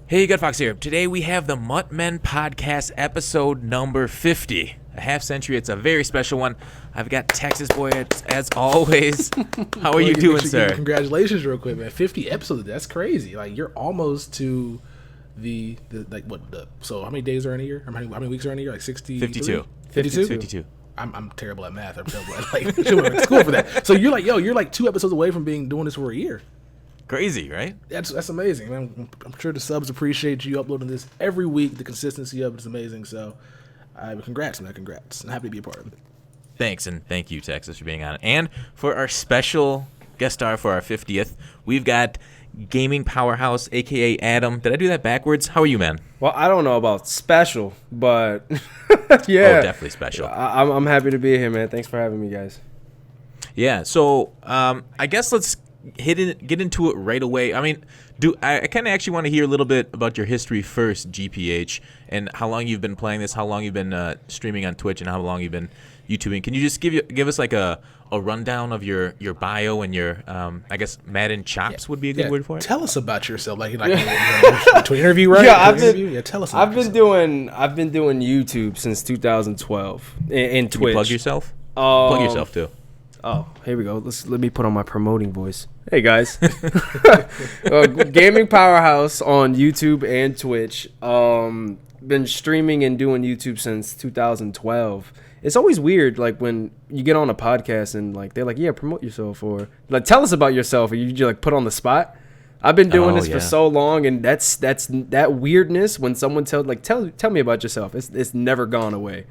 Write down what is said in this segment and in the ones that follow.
Hey, Good Fox here. Today we have the MUT Men Podcast episode number 50. A half century. It's a very special one. I've got Texas Boy as always. How are you doing, sir? Congratulations real quick, man. 50 episodes. That's crazy. Like, you're almost to the so how many days are in a year? How many weeks are in a year? Like 60? 52. 52? I'm terrible at math. I'm terrible at, like, should went to school for that. So you're like 2 episodes away from doing this for a year. Crazy, right? That's amazing, man. I'm sure the subs appreciate you uploading this every week. The consistency of it is amazing. So, congrats, man. Congrats. I'm happy to be a part of it. Thanks, and thank you, Texas, for being on it. And for our special guest star for our 50th, we've got GamingPowerHouse, a.k.a. Adam. Did I do that backwards? How are you, man? Well, I don't know about special, but yeah. Oh, definitely special. I'm happy to be here, man. Thanks for having me, guys. Yeah, so I guess let's get into it right away. I mean, I kind of actually want to hear a little bit about your history first, GPH, and how long you've been playing this, how long you've been streaming on Twitch, and how long you've been YouTubing. Can you just give us like a rundown of your bio and your I guess Madden chops would be a good word for it? Tell us about yourself, like to interview, right? Yeah, tell us. I've been doing YouTube since 2012 in Twitch. Can you plug yourself? Plug yourself too. Oh, here we go. Let me put on my promoting voice. Hey guys, Gaming Powerhouse on YouTube and Twitch. Been streaming and doing YouTube since 2012. It's always weird, like when you get on a podcast and like they're like, "Yeah, promote yourself," or like, "Tell us about yourself," and you like put on the spot. I've been doing this for so long, and that's that weirdness when someone tell me about yourself. It's never gone away.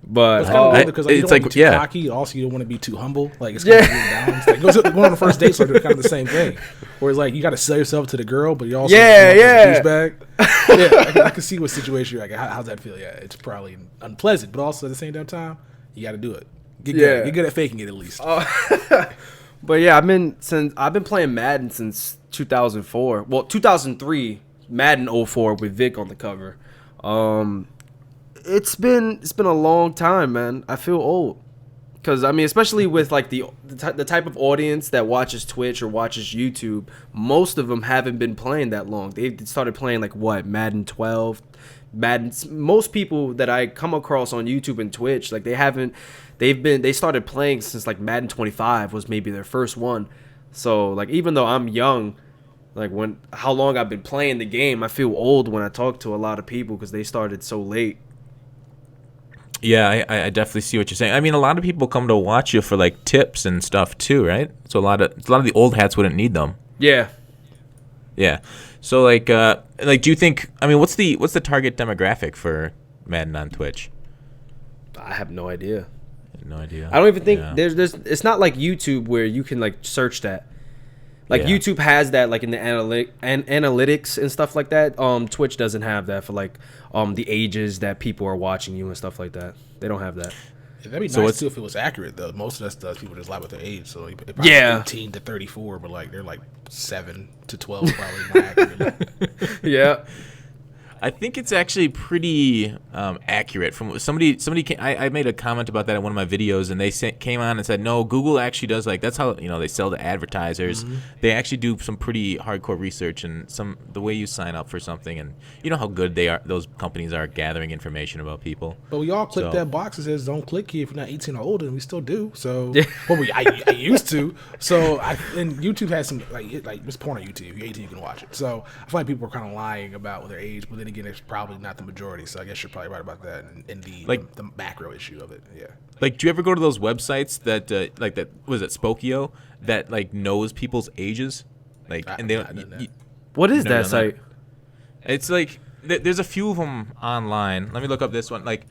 But it's kind of weird because like, you don't want to be too cocky. Also, you don't want to be too humble. Like, it's kind of weird balance. Like, going on the first date, so they're kind of the same thing. Whereas like you got to sell yourself to the girl, but you also douchebag. I can see what situation you're like. How's that feel? Yeah, it's probably unpleasant, but also at the same damn time, you got to do it. Get good at faking it at least. But yeah, I've been playing Madden since 2004. Well, 2003, Madden 04 with Vic on the cover. It's been a long time, man. I feel old, because I mean, especially with like the type of audience that watches Twitch or watches YouTube, most of them haven't been playing that long. They started playing like Madden 12, Madden. Most people that I come across on YouTube and Twitch, like they started playing since like Madden 25 was maybe their first one. So like, even though I'm young, like how long I've been playing the game, I feel old when I talk to a lot of people because they started so late. Yeah, I definitely see what you're saying. I mean, a lot of people come to watch you for like tips and stuff too, right? So a lot of the old hats wouldn't need them. Yeah. Yeah. So like do you think? I mean, what's the target demographic for Madden on Twitch? I have no idea. No idea. I don't even think there's. It's not like YouTube where you can like search that. Like YouTube has that like in the analytics and stuff like that. Twitch doesn't have that for like the ages that people are watching you and stuff like that. They don't have that. Yeah, that'd be nice too if it was accurate though. Most of that stuff people just lie with their age. So probably 18 to 34, but like they're like 7 to 12 probably not accurate. Yeah. I think it's actually pretty accurate. From somebody came, I made a comment about that in one of my videos, and they came on and said, no, Google actually does, like, that's how they sell to advertisers. Mm-hmm. They actually do some pretty hardcore research, and the way you sign up for something, and you know how good those companies are gathering information about people. But we all click that box that says don't click here if you're not 18 or older, and we still do. So I used to. So and YouTube has some like it's porn on YouTube. If you're 18, you can watch it. So I feel like people are kind of lying about their age, but then again, it's probably not the majority, so I guess you're probably right about that in the macro issue of it. Yeah. Like, do you ever go to those websites that like that was it Spokio that like knows people's ages? Like, and they don't. What is that site? It's like there's a few of them online. Let me look up this one. Like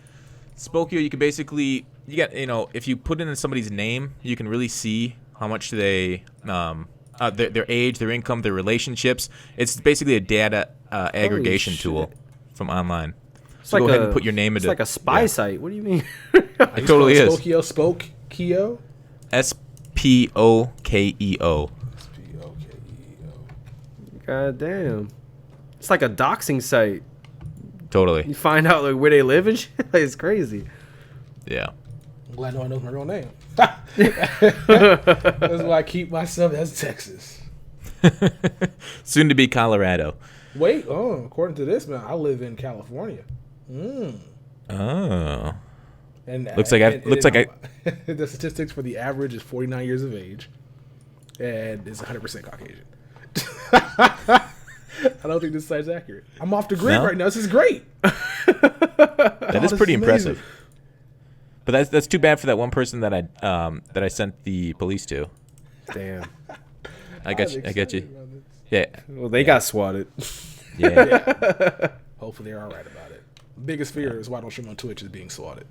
Spokio, you can basically if you put in somebody's name, you can really see how much they their age, their income, their relationships. It's basically a data aggregation tool from online. So go ahead and put your name into. It's like a spy site. What do you mean? It totally is. Spokeo. Spokeo. Spokeo. God damn. It's like a doxing site. Totally. You find out like where they live and shit. It's crazy. Yeah. I'm glad no one knows my real name. That's why I keep myself as Texas. Soon to be Colorado. Wait, according to this, man, I live in California. Oh. And looks like the statistics for the average is 49 years of age, and is 100% Caucasian. I don't think this site's accurate. I'm off the grid right now. This is great. That is pretty impressive. But that's too bad for that one person that I sent the police to. Damn. I get you. Yeah. Well, they got swatted. Yeah. Hopefully they're all right about it. Biggest fear is why I don't stream on Twitch is being swatted.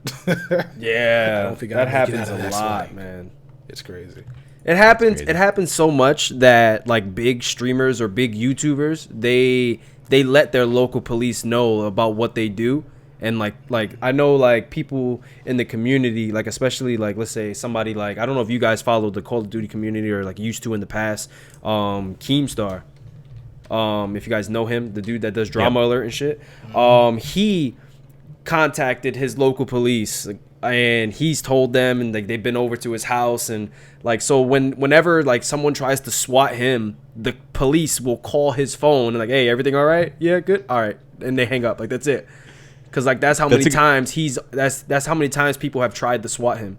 Yeah. I don't think that happens a lot, man. It's crazy. It happens. It happens so much that like big streamers or big YouTubers, they let their local police know about what they do, and like I know like people in the community, like especially like let's say somebody like I don't know if you guys follow the Call of Duty community or like used to in the past, Keemstar. If you guys know him, the dude that does Drama Alert and shit, he contacted his local police. And he's told them, and like they've been over to his house, and like so whenever like someone tries to SWAT him, the police will call his phone and like, hey, everything all right? Yeah, good, all right, and they hang up. Like that's it, because like that's how many times that's how many times people have tried to SWAT him.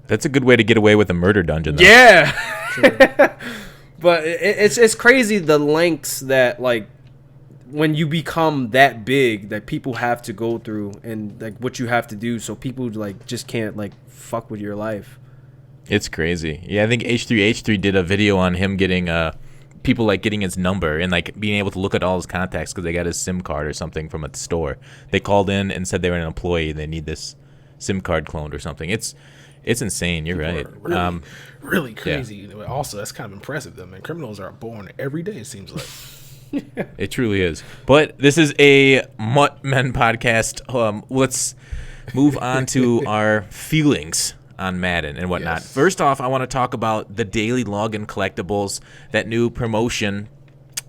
That's a good way to get away with a murder dungeon, though. Yeah, but it's crazy the lengths that like. When you become that big that people have to go through and like what you have to do so people like just can't like fuck with your life. It's crazy. Yeah, I think H3H3 did a video on him getting people like getting his number and like being able to look at all his contacts because they got his SIM card or something from a store. They called in and said they were an employee and they need this SIM card cloned or something. It's insane. You're people right. Really crazy. Yeah. Also, that's kind of impressive though, man. Criminals are born every day, it seems like. It truly is. But this is a MUT Men podcast. Let's move on to our feelings on Madden and whatnot. Yes. First off, I want to talk about the daily login collectibles, that new promotion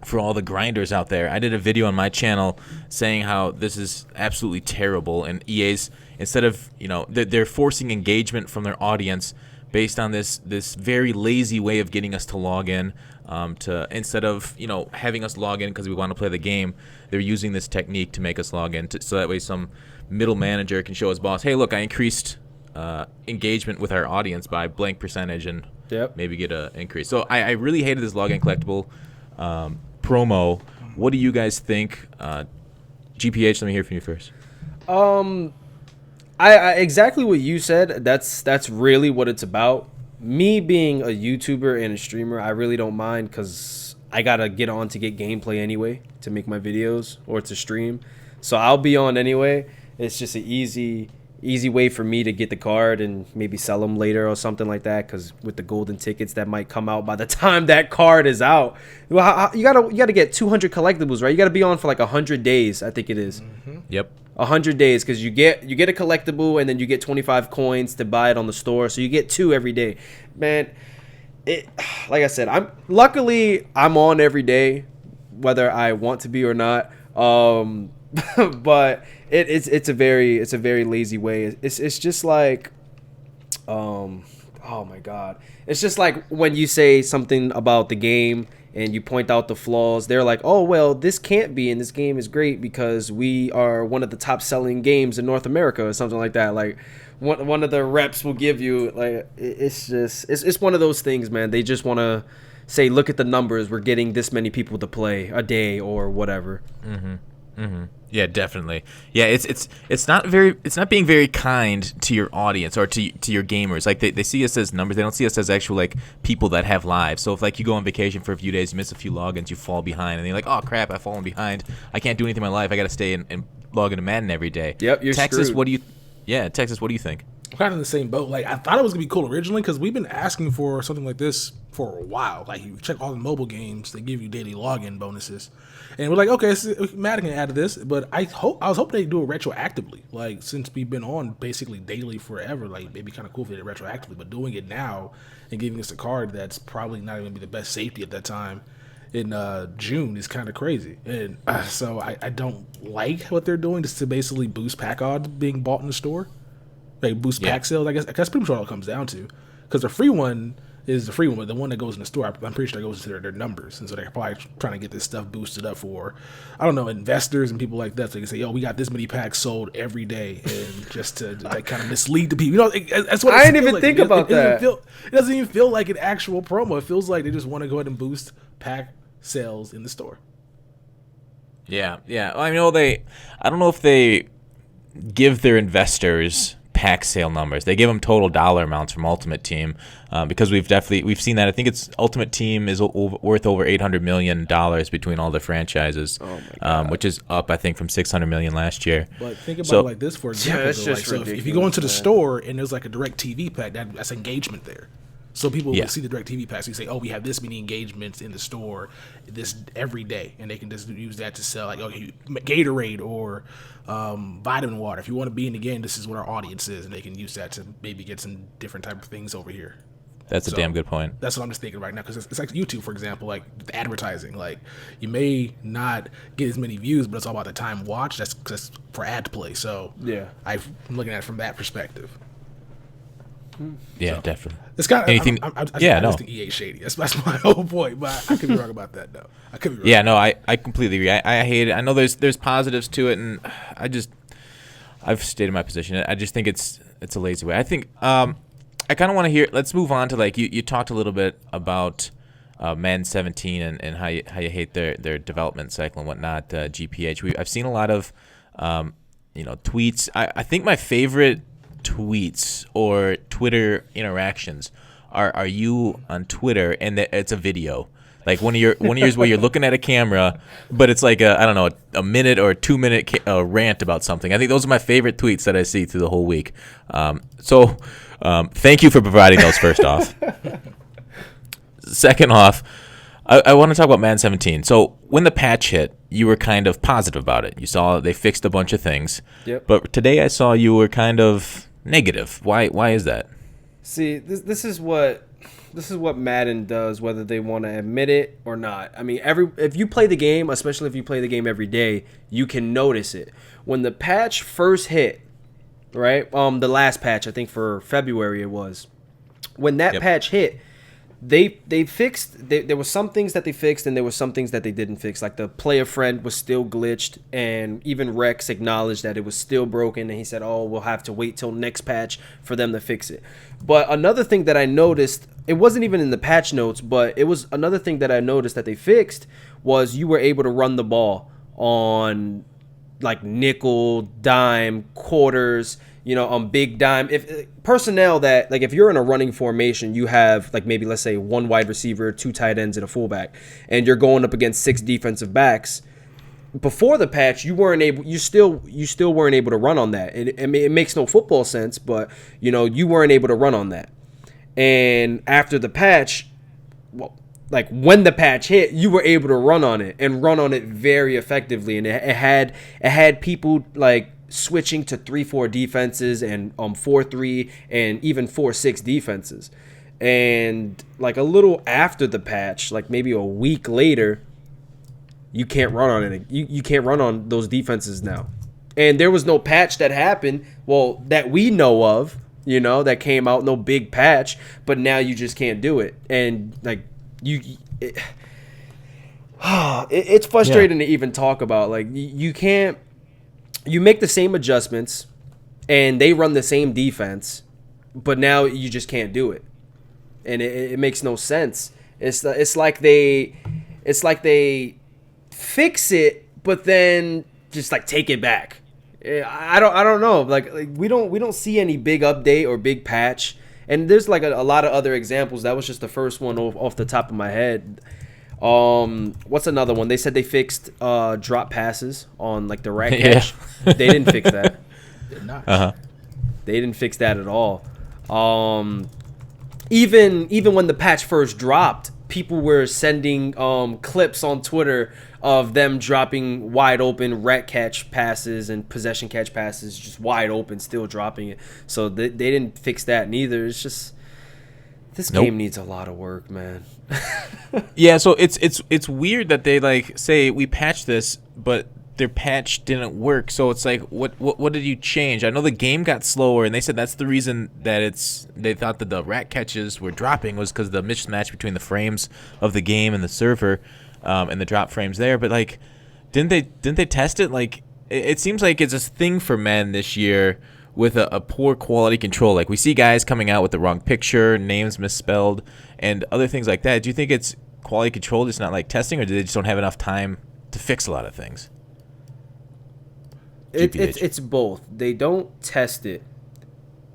for all the grinders out there. I did a video on my channel saying how this is absolutely terrible, and EA's, instead of, they're forcing engagement from their audience based on this very lazy way of getting us to log in. To instead of having us log in because we want to play the game, they're using this technique to make us log in so that way some middle manager can show his boss, hey, look, I increased engagement with our audience by blank percentage and maybe get an increase. So I really hated this login collectible promo. What do you guys think? GPH, let me hear from you first. I exactly what you said. That's really what it's about. Me being a YouTuber and a streamer, I really don't mind because I gotta get on to get gameplay anyway to make my videos or to stream. So I'll be on anyway. It's just an easy way for me to get the card and maybe sell them later or something like that. Because with the golden tickets that might come out by the time that card is out, well, you gotta get 200 collectibles, right? You gotta be on for like 100 days, I think it is. Mm-hmm. Yep. 100 days because you get a collectible and then you get 25 coins to buy it on the store, so you get 2 every day. Man, like I said, I'm on every day whether I want to be or not, but it's a very lazy way. It's just like oh my god, it's just like when you say something about the game and you point out the flaws, they're like, oh, well, this can't be, and this game is great because we are one of the top selling games in North America or something like that. Like one of the reps will give you, like, it's one of those things, man. They just want to say, look at the numbers, we're getting this many people to play a day or whatever. Yeah, definitely. Yeah, it's not being very kind to your audience or to your gamers. Like they see us as numbers. They don't see us as actual like people that have lives. So if like you go on vacation for a few days, you miss a few logins, you fall behind, and you're like, oh crap, I've fallen behind. I can't do anything in my life. I got to stay and log into Madden every day. Yep, you're Texas. screwed. Texas, what do you think? I'm kind of in the same boat. Like I thought it was gonna be cool originally because we've been asking for something like this for a while. Like you check all the mobile games, they give you daily login bonuses, and we're like, okay, Madden can add to this. But I was hoping they do it retroactively. Like since we've been on basically daily forever, like it'd be kind of cool if they did it retroactively. But doing it now and giving us a card that's probably not even be the best safety at that time in June is kind of crazy. And so I don't like what they're doing just to basically boost pack odds being bought in the store. Like boost pack sales, I guess that's pretty much all it comes down to. Because the free one, is the free one, but the one that goes in the store, I'm pretty sure that goes to their numbers, and so they're probably trying to get this stuff boosted up for, I don't know, investors and people like that. So they can say, "Yo, we got this many packs sold every day," and just to like kind of mislead the people. That's what I didn't even think about that. It doesn't even feel like an actual promo. It feels like they just want to go ahead and boost pack sales in the store. Yeah. I know I don't know if they give their investors pack sale numbers. They give them total dollar amounts from Ultimate Team because we've seen that. I think it's Ultimate Team is worth over $800 million between all the franchises, which is up, I think, from $600 million last year. But think about it like this, for example. It's just so if you go into the store and there's like a direct TV pack, that's engagement there. So people will see the direct TV packs. You say, "Oh, we have this many engagements in the store, this every day," and they can just use that to sell like Gatorade or vitamin water. If you want to be in the game, this is what our audience is, and they can use that to maybe get some different type of things over here. That's a damn good point. That's what I'm just thinking right now, because it's like YouTube, for example, like advertising. Like you may not get as many views, but it's all about the time watched. That's for ad play. So yeah, I'm looking at it from that perspective. Yeah, definitely. It's kind of anything. I just think EA shady. That's my whole point. But I could be wrong about that, though. I could be wrong. Yeah, no, I completely agree. I hate it. I know there's positives to it, and I've stated my position. I just think it's a lazy way. I think I kind of want to hear. Let's move on to like you talked a little bit about Madden 17 and how you hate their development cycle and whatnot. GPH. I've seen a lot of tweets. I think my favorite tweets or Twitter interactions are you on Twitter, and it's a video, like one of yours where you're looking at a camera, but it's like a minute or a 2 minute rant about something. I think those are my favorite tweets that I see through the whole week. So thank you for providing those. First off, second off, I want to talk about Madden 17. So when the patch hit, you were kind of positive about it. You saw they fixed a bunch of things. Yep. But today I saw you were kind of negative. Why is that? See, this is what Madden does, whether they want to admit it or not. I mean, if you play the game, especially if you play the game every day, you can notice it. When the patch first hit, right? The last patch, I think for February it was. When that patch hit, they fixed. There were some things that they fixed, and there were some things that they didn't fix. Like the player friend was still glitched, and even Rex acknowledged that it was still broken, and he said, "Oh, we'll have to wait till next patch for them to fix it." But another thing that I noticed, it wasn't even in the patch notes, but it was another thing that I noticed that they fixed was you were able to run the ball on like nickel, dime, quarters. On big dime, if personnel that like if you're in a running formation, you have like maybe let's say one wide receiver, 2 tight ends, and a fullback, and you're going up against 6 defensive backs. Before the patch, you still weren't able to run on that. It makes no football sense, but you weren't able to run on that. And after the patch, like when the patch hit, you were able to run on it and run on it very effectively, and it had people like switching to 3-4 defenses and 4-3 and even 4-6 defenses. And like a little after the patch, like maybe a week later, you can't run on it. You can't run on those defenses now. And there was no patch that happened, that we know of, that came out, no big patch, but now you just can't do it. And like it's frustrating to even talk about. Like you can't. You make the same adjustments, and they run the same defense, but now you just can't do it, and it makes no sense. It's like they fix it, but then just like take it back. I don't know. Like we don't see any big update or big patch, and there's like a lot of other examples. That was just the first one off the top of my head. What's another one? They said they fixed drop passes on like the rat catch. They didn't fix that. Did not. They didn't fix that at all. Even when the patch first dropped, people were sending clips on Twitter of them dropping wide open rat catch passes and possession catch passes, just wide open, still dropping it. So they didn't fix that neither. It's just this game needs a lot of work, man. Yeah, so it's weird that they like say we patched this, but their patch didn't work. So it's like, what did you change? I know the game got slower, and they said that's the reason that they thought that the rat catches were dropping was because the mismatch between the frames of the game and the server, and the drop frames there. But like, didn't they test it? Like, it seems like it's a thing for men this year with a poor quality control. Like, we see guys coming out with the wrong picture, names misspelled, and other things like that. Do you think it's quality control, just not like testing, or do they just don't have enough time to fix a lot of things? It's both. They don't test it,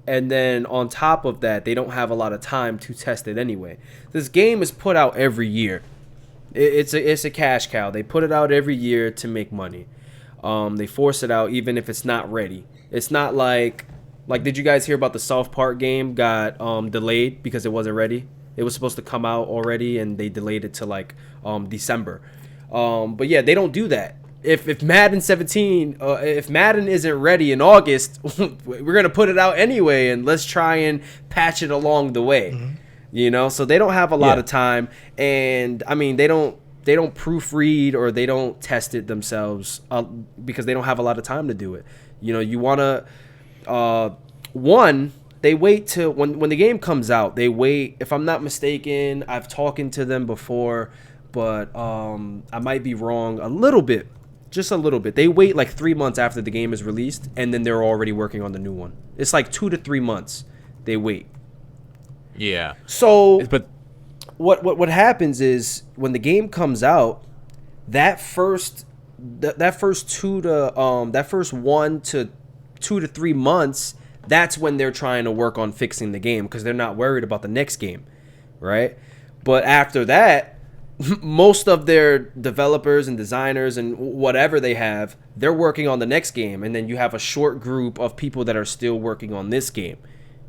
and then on top of that, they don't have a lot of time to test it anyway. This game is put out every year. It's a cash cow. They put it out every year to make money. They force it out even if it's not ready. It's not like did you guys hear about the South Park game got delayed because it wasn't ready? It was supposed to come out already, and they delayed it to like December. But yeah, they don't do that. If Madden 17, if Madden isn't ready in August, we're gonna put it out anyway, and let's try and patch it along the way. Mm-hmm. You know, so they don't have a lot of time, and I mean they don't proofread or they don't test it themselves because they don't have a lot of time to do it. You know, you wanna they wait till when the game comes out. They wait. If I'm not mistaken, I've talked to them before, but I might be wrong a little bit. Just a little bit. They wait like 3 months after the game is released, and then they're already working on the new one. It's like 2 to 3 months they wait. Yeah. So, but what happens is when the game comes out, that first 1 to 2 to 3 months, that's when they're trying to work on fixing the game because they're not worried about the next game, right? But after that, most of their developers and designers and whatever they have, they're working on the next game, and then you have a short group of people that are still working on this game.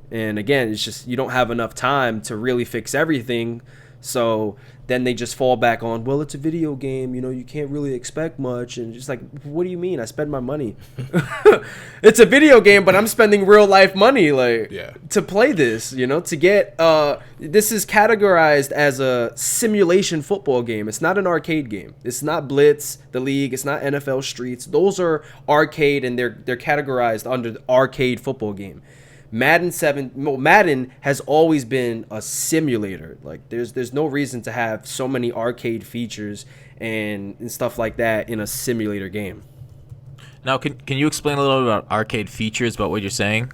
And again, it's just you don't have enough time to really fix everything, so then they just fall back on, well, it's a video game, you know, you can't really expect much. And just like, what do you mean? I spend my money. It's a video game, but I'm spending real life money to play this, you know, to get this is categorized as a simulation football game. It's not an arcade game. It's not Blitz, the league. It's not NFL Streets. Those are arcade, and they're categorized under the arcade football game. Madden has always been a simulator. Like there's no reason to have so many arcade features and stuff like that in a simulator game. Now, can you explain a little bit about arcade features, about what you're saying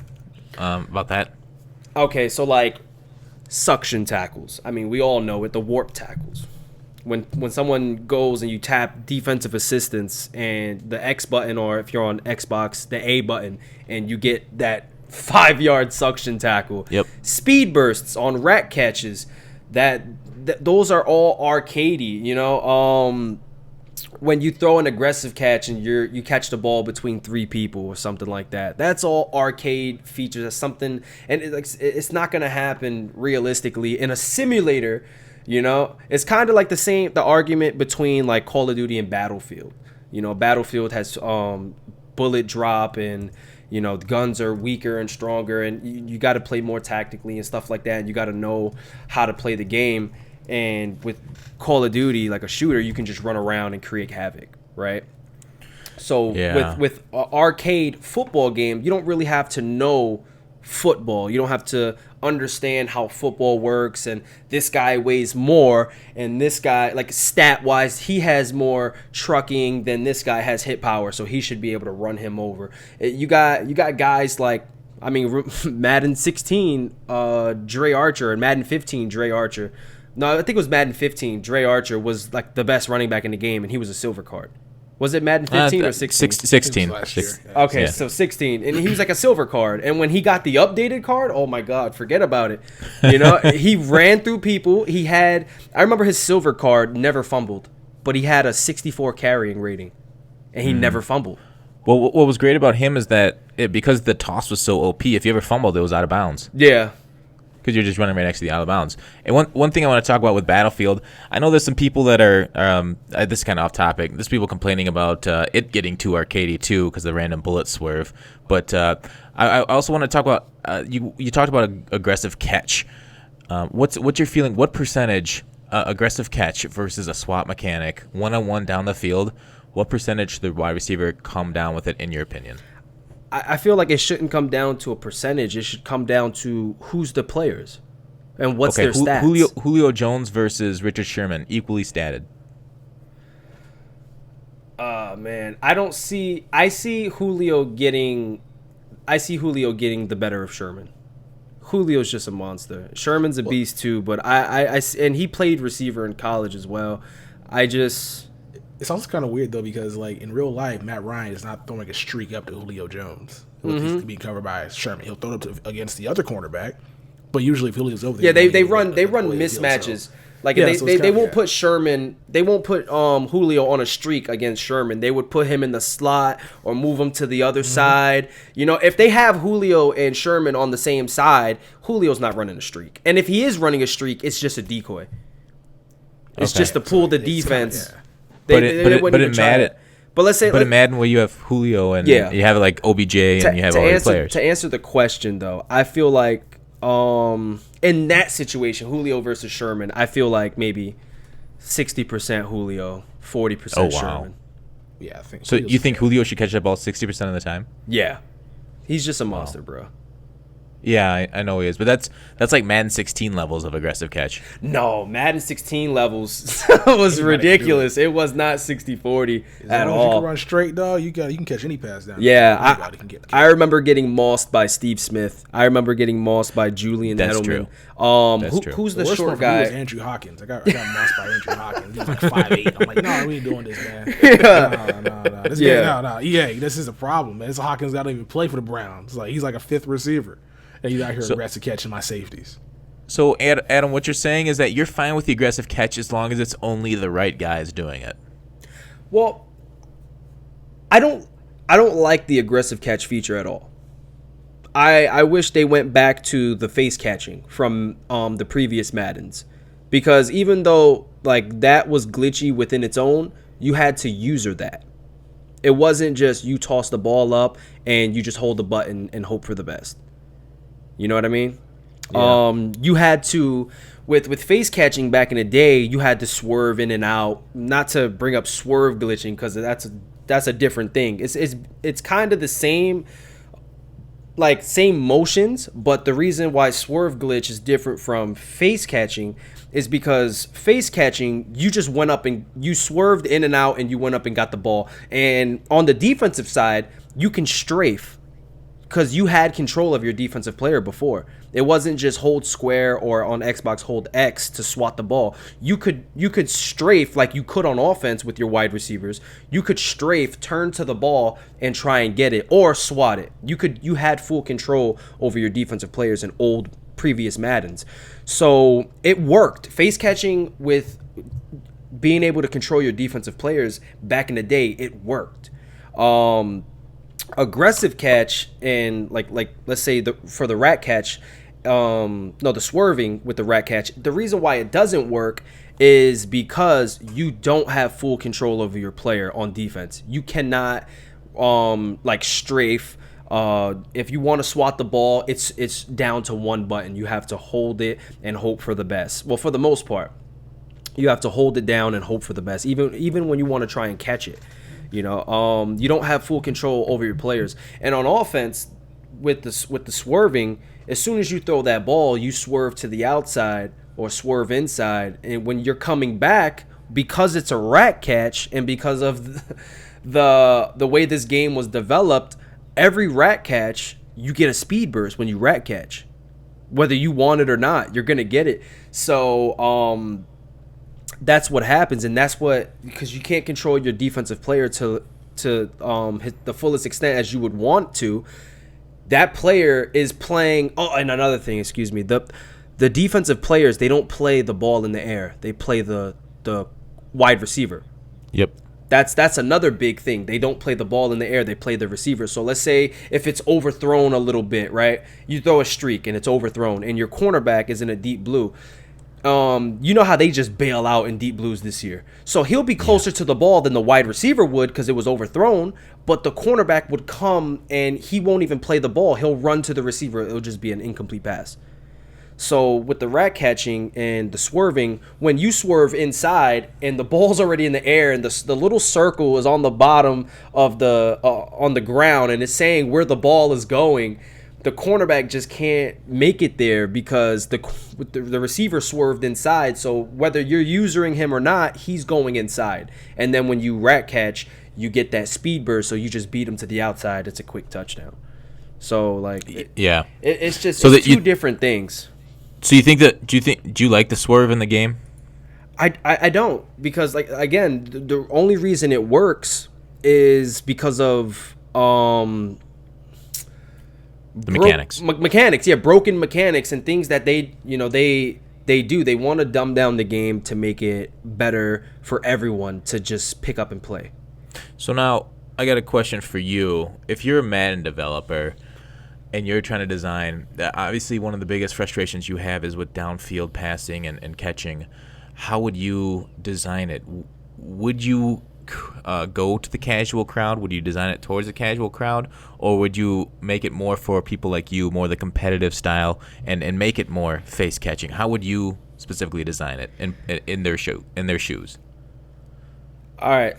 about that? Okay, so like suction tackles. I mean, we all know it, the warp tackles. When someone goes and you tap defensive assistance and the X button, or if you're on Xbox, the A button, and you get that 5-yard suction tackle. Yep. Speed bursts on rat catches. Those are all arcadey, you know. When you throw an aggressive catch and you catch the ball between 3 people or something like that, that's all arcade features. That's something, and it's not gonna happen realistically in a simulator. You know, it's kind of like the argument between like Call of Duty and Battlefield. You know, Battlefield has bullet drop, and you know, the guns are weaker and stronger, and you got to play more tactically and stuff like that, and you got to know how to play the game. And with Call of Duty, like a shooter, you can just run around and create havoc, right? So with arcade football game, you don't really have to know football. You don't have to understand how football works, and this guy weighs more, and this guy, like stat wise, he has more trucking than this guy has hit power, so he should be able to run him over. You got guys like, I mean, Madden 16 Dre Archer, and Madden 15 Dre Archer. No, I think it was Madden 15. Dre Archer was like the best running back in the game, and he was a silver card. Was it Madden 15 or 16? 16. Okay, yeah. So 16. And he was like a silver card. And when he got the updated card, oh my God, forget about it. You know, he ran through people. I remember his silver card never fumbled, but he had a 64 carrying rating, and he never fumbled. Well, what was great about him is that because the toss was so OP, if you ever fumbled, it was out of bounds. Yeah. Because you're just running right next to the out of bounds. And one thing I want to talk about with Battlefield, I know there's some people that are, this is kind of off topic, there's people complaining about it getting too arcadey too because of the random bullet swerve. But I also want to talk about, you talked about aggressive catch. What's your feeling? What percentage aggressive catch versus a SWAT mechanic, one-on-one down the field, what percentage should the wide receiver come down with it, in your opinion? I feel like it shouldn't come down to a percentage. It should come down to who's the players and what's their stats. Julio Jones versus Richard Sherman, equally statted. Man, I see Julio getting the better of Sherman. Julio's just a monster. Sherman's a beast too, but and he played receiver in college as well. It's also kind of weird though, because like in real life, Matt Ryan is not throwing a streak up to Julio Jones, which is being covered by Sherman. He'll throw it up against the other cornerback, but usually if Julio's over there, they run mismatches. Like they won't put Sherman, they won't put Julio on a streak against Sherman. They would put him in the slot or move him to the other side. You know, if they have Julio and Sherman on the same side, Julio's not running a streak. And if he is running a streak, it's just a decoy. It's just to pull the defense. But in Madden, in Madden where you have Julio and you have like OBJ and you have all the players. To answer the question though, I feel like in that situation, Julio versus Sherman, I feel like maybe 60% Julio, 40% Sherman. Yeah, I think. So you think Julio should catch that ball 60% of the time? Yeah, he's just a monster, bro. Yeah, I know he is, but that's like Madden 16 levels of aggressive catch. No, Madden 16 levels was ridiculous. It was not 60-40 at all. If you can run straight, dog, you can catch any pass down. Yeah, I remember getting mossed by Steve Smith. I remember getting mossed by Julian Edelman. That's true. Who's the short guy? Was Andrew Hawkins. I got mossed by Andrew Hawkins. He was like 5'8". I'm like, no, we ain't doing this, man. No. EA, this is a problem, man. This Hawkins got to even play for the Browns. Like he's like a fifth receiver. And you out here aggressive catching my safeties. So, Adam, what you're saying is that you're fine with the aggressive catch as long as it's only the right guys doing it. Well, I don't like the aggressive catch feature at all. I wish they went back to the face catching from the previous Maddens, because even though like that was glitchy within its own, you had to user that. It wasn't just you toss the ball up and you just hold the button and hope for the best. You know what I mean? Yeah. You had to, with face catching back in the day, you had to swerve in and out. Not to bring up swerve glitching, because that's a different thing. It's kind of the same, like same motions, but the reason why swerve glitch is different from face catching is because face catching, you just went up and you swerved in and out and you went up and got the ball. And on the defensive side, you can strafe, because you had control of your defensive player before. It wasn't just hold square or on Xbox hold X to swat the ball. You could strafe like you could on offense with your wide receivers. You could strafe, turn to the ball, and try and get it, or swat it. You had full control over your defensive players in old previous Maddens. So it worked. Face catching with being able to control your defensive players back in the day, it worked. Aggressive catch and like let's say for the rat catch, the swerving with the rat catch, the reason why it doesn't work is because you don't have full control over your player on defense. You cannot like strafe. If you want to swat the ball, it's down to one button. You have to hold it and hope for the best. Well, for the most part, you have to hold it down and hope for the best, even when you want to try and catch it. You know, you don't have full control over your players. And on offense, with the swerving, as soon as you throw that ball, you swerve to the outside or swerve inside. And when you're coming back, because it's a rat catch and because of the way this game was developed, every rat catch, you get a speed burst when you rat catch. Whether you want it or not, you're going to get it. So, that's what happens, and that's what, because you can't control your defensive player to hit the fullest extent as you would want to. That player is playing. Oh, and another thing, excuse me, the defensive players, they don't play the ball in the air. They play the wide receiver. Yep. That's another big thing. They don't play the ball in the air. They play the receiver. So let's say if it's overthrown a little bit, right? You throw a streak and it's overthrown, and your cornerback is in a deep blue. You know how they just bail out in deep blues this year. So he'll be closer to the ball than the wide receiver would because it was overthrown, but the cornerback would come and he won't even play the ball. He'll run to the receiver. It'll just be an incomplete pass. So with the rat catching and the swerving, when you swerve inside and the ball's already in the air and the little circle is on the bottom of the on the ground and it's saying where the ball is going, the cornerback just can't make it there because the receiver swerved inside. So whether you're using him or not, he's going inside. And then when you rat catch, you get that speed burst, so you just beat him to the outside. It's a quick touchdown. So like, it's just so it's two different things. So do you like the swerve in the game? I don't, because like, again, the only reason it works is because of the mechanics. Broken mechanics and things that they do. They want to dumb down the game to make it better for everyone to just pick up and play. So now I got a question for you. If you're a Madden developer and you're trying to design, obviously one of the biggest frustrations you have is with downfield passing and catching. How would you design it? Would you go to the casual crowd? Would you design it towards the casual crowd? Or would you make it more for people like you, more the competitive style, and make it more face catching? How would you specifically design it in their shoes? All right.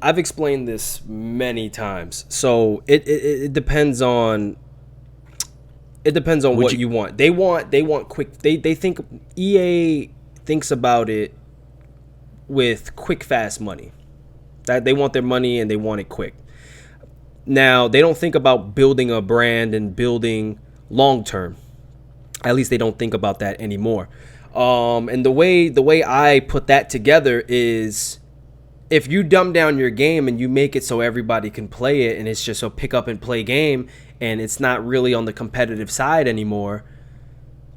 I've explained this many times. So it depends on what you want. They want quick. They think EA thinks about it with quick, fast money. That they want their money and they want it quick. Now, they don't think about building a brand and building long term. At least they don't think about that anymore. And the way I put that together is, if you dumb down your game and you make it so everybody can play it and it's just a pick up and play game and it's not really on the competitive side anymore,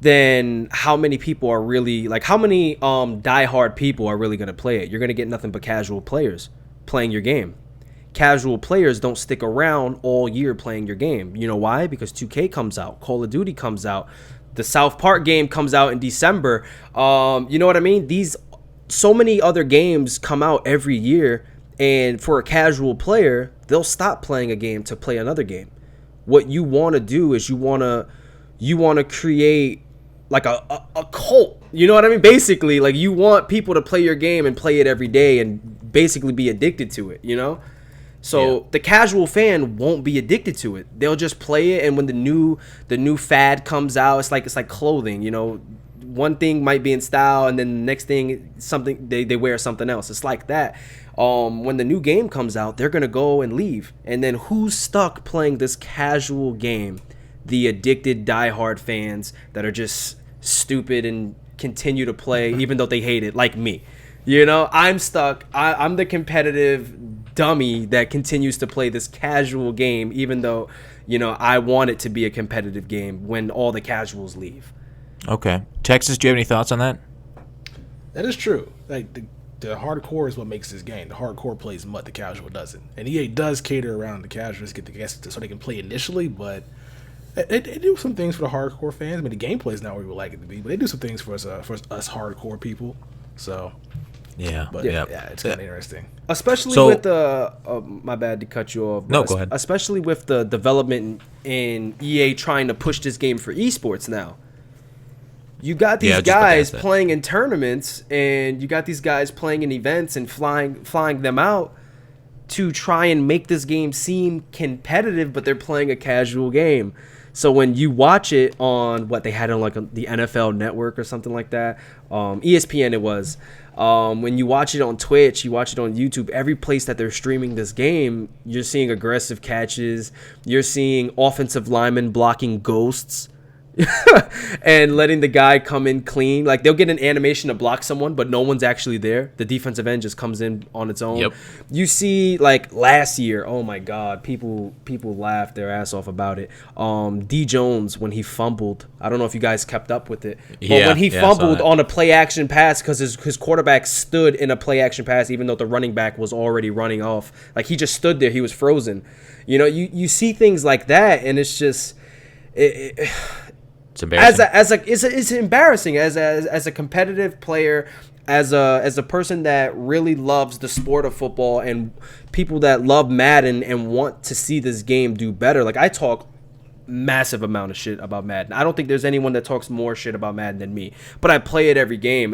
then how many people are really, like, how many diehard people are really going to play it? You're going to get nothing but casual players playing your game. Casual players don't stick around all year playing your game. You know why? Because 2K comes out, Call of Duty comes out, the South Park game comes out in December. You know what I mean? So many other games come out every year, and for a casual player, they'll stop playing a game to play another game. What you want to do is you want to create like a cult. You know what I mean? Basically, like, you want people to play your game and play it every day and basically be addicted to it, you know? So the casual fan won't be addicted to it. They'll just play it, and when the new fad comes out, it's like clothing, you know? One thing might be in style, and then the next thing, something they wear something else. It's like that. When the new game comes out, they're gonna go and leave, and then who's stuck playing this casual game? The addicted diehard fans that are just stupid and continue to play even though they hate it, like me. You know, I'm stuck. I'm the competitive dummy that continues to play this casual game even though, you know, I want it to be a competitive game when all the casuals leave. Okay. Texas, do you have any thoughts on that? That is true. Like, the hardcore is what makes this game. The hardcore plays MUT, the casual doesn't. And EA does cater around the casuals, get the guests so they can play initially, but they do some things for the hardcore fans. I mean, the gameplay is not where we would like it to be, but they do some things for us hardcore people. So, yeah, it's kind of interesting. Especially with the my bad to cut you off. No, go ahead. Especially with the development in EA trying to push this game for esports now. You got these guys playing in tournaments, and you got these guys playing in events and flying them out to try and make this game seem competitive, but they're playing a casual game. So when you watch it on what they had on like the NFL Network or something like that, ESPN it was. When you watch it on Twitch, you watch it on YouTube, every place that they're streaming this game, you're seeing aggressive catches. You're seeing offensive linemen blocking ghosts. And letting the guy come in clean. Like, they'll get an animation to block someone, but no one's actually there. The defensive end just comes in on its own. Yep. You see, like, last year, oh my God, people laughed their ass off about it. D Jones, when he fumbled, I don't know if you guys kept up with it, but when he fumbled on a play action pass because his quarterback stood in a play action pass even though the running back was already running off. Like, he just stood there, he was frozen. You know, you see things like that, and it's just it's embarrassing. It's embarrassing as a competitive player, as a person that really loves the sport of football, and people that love Madden and want to see this game do better. Like, I talk massive amount of shit about Madden. I don't think there's anyone that talks more shit about Madden than me. But I play it every day.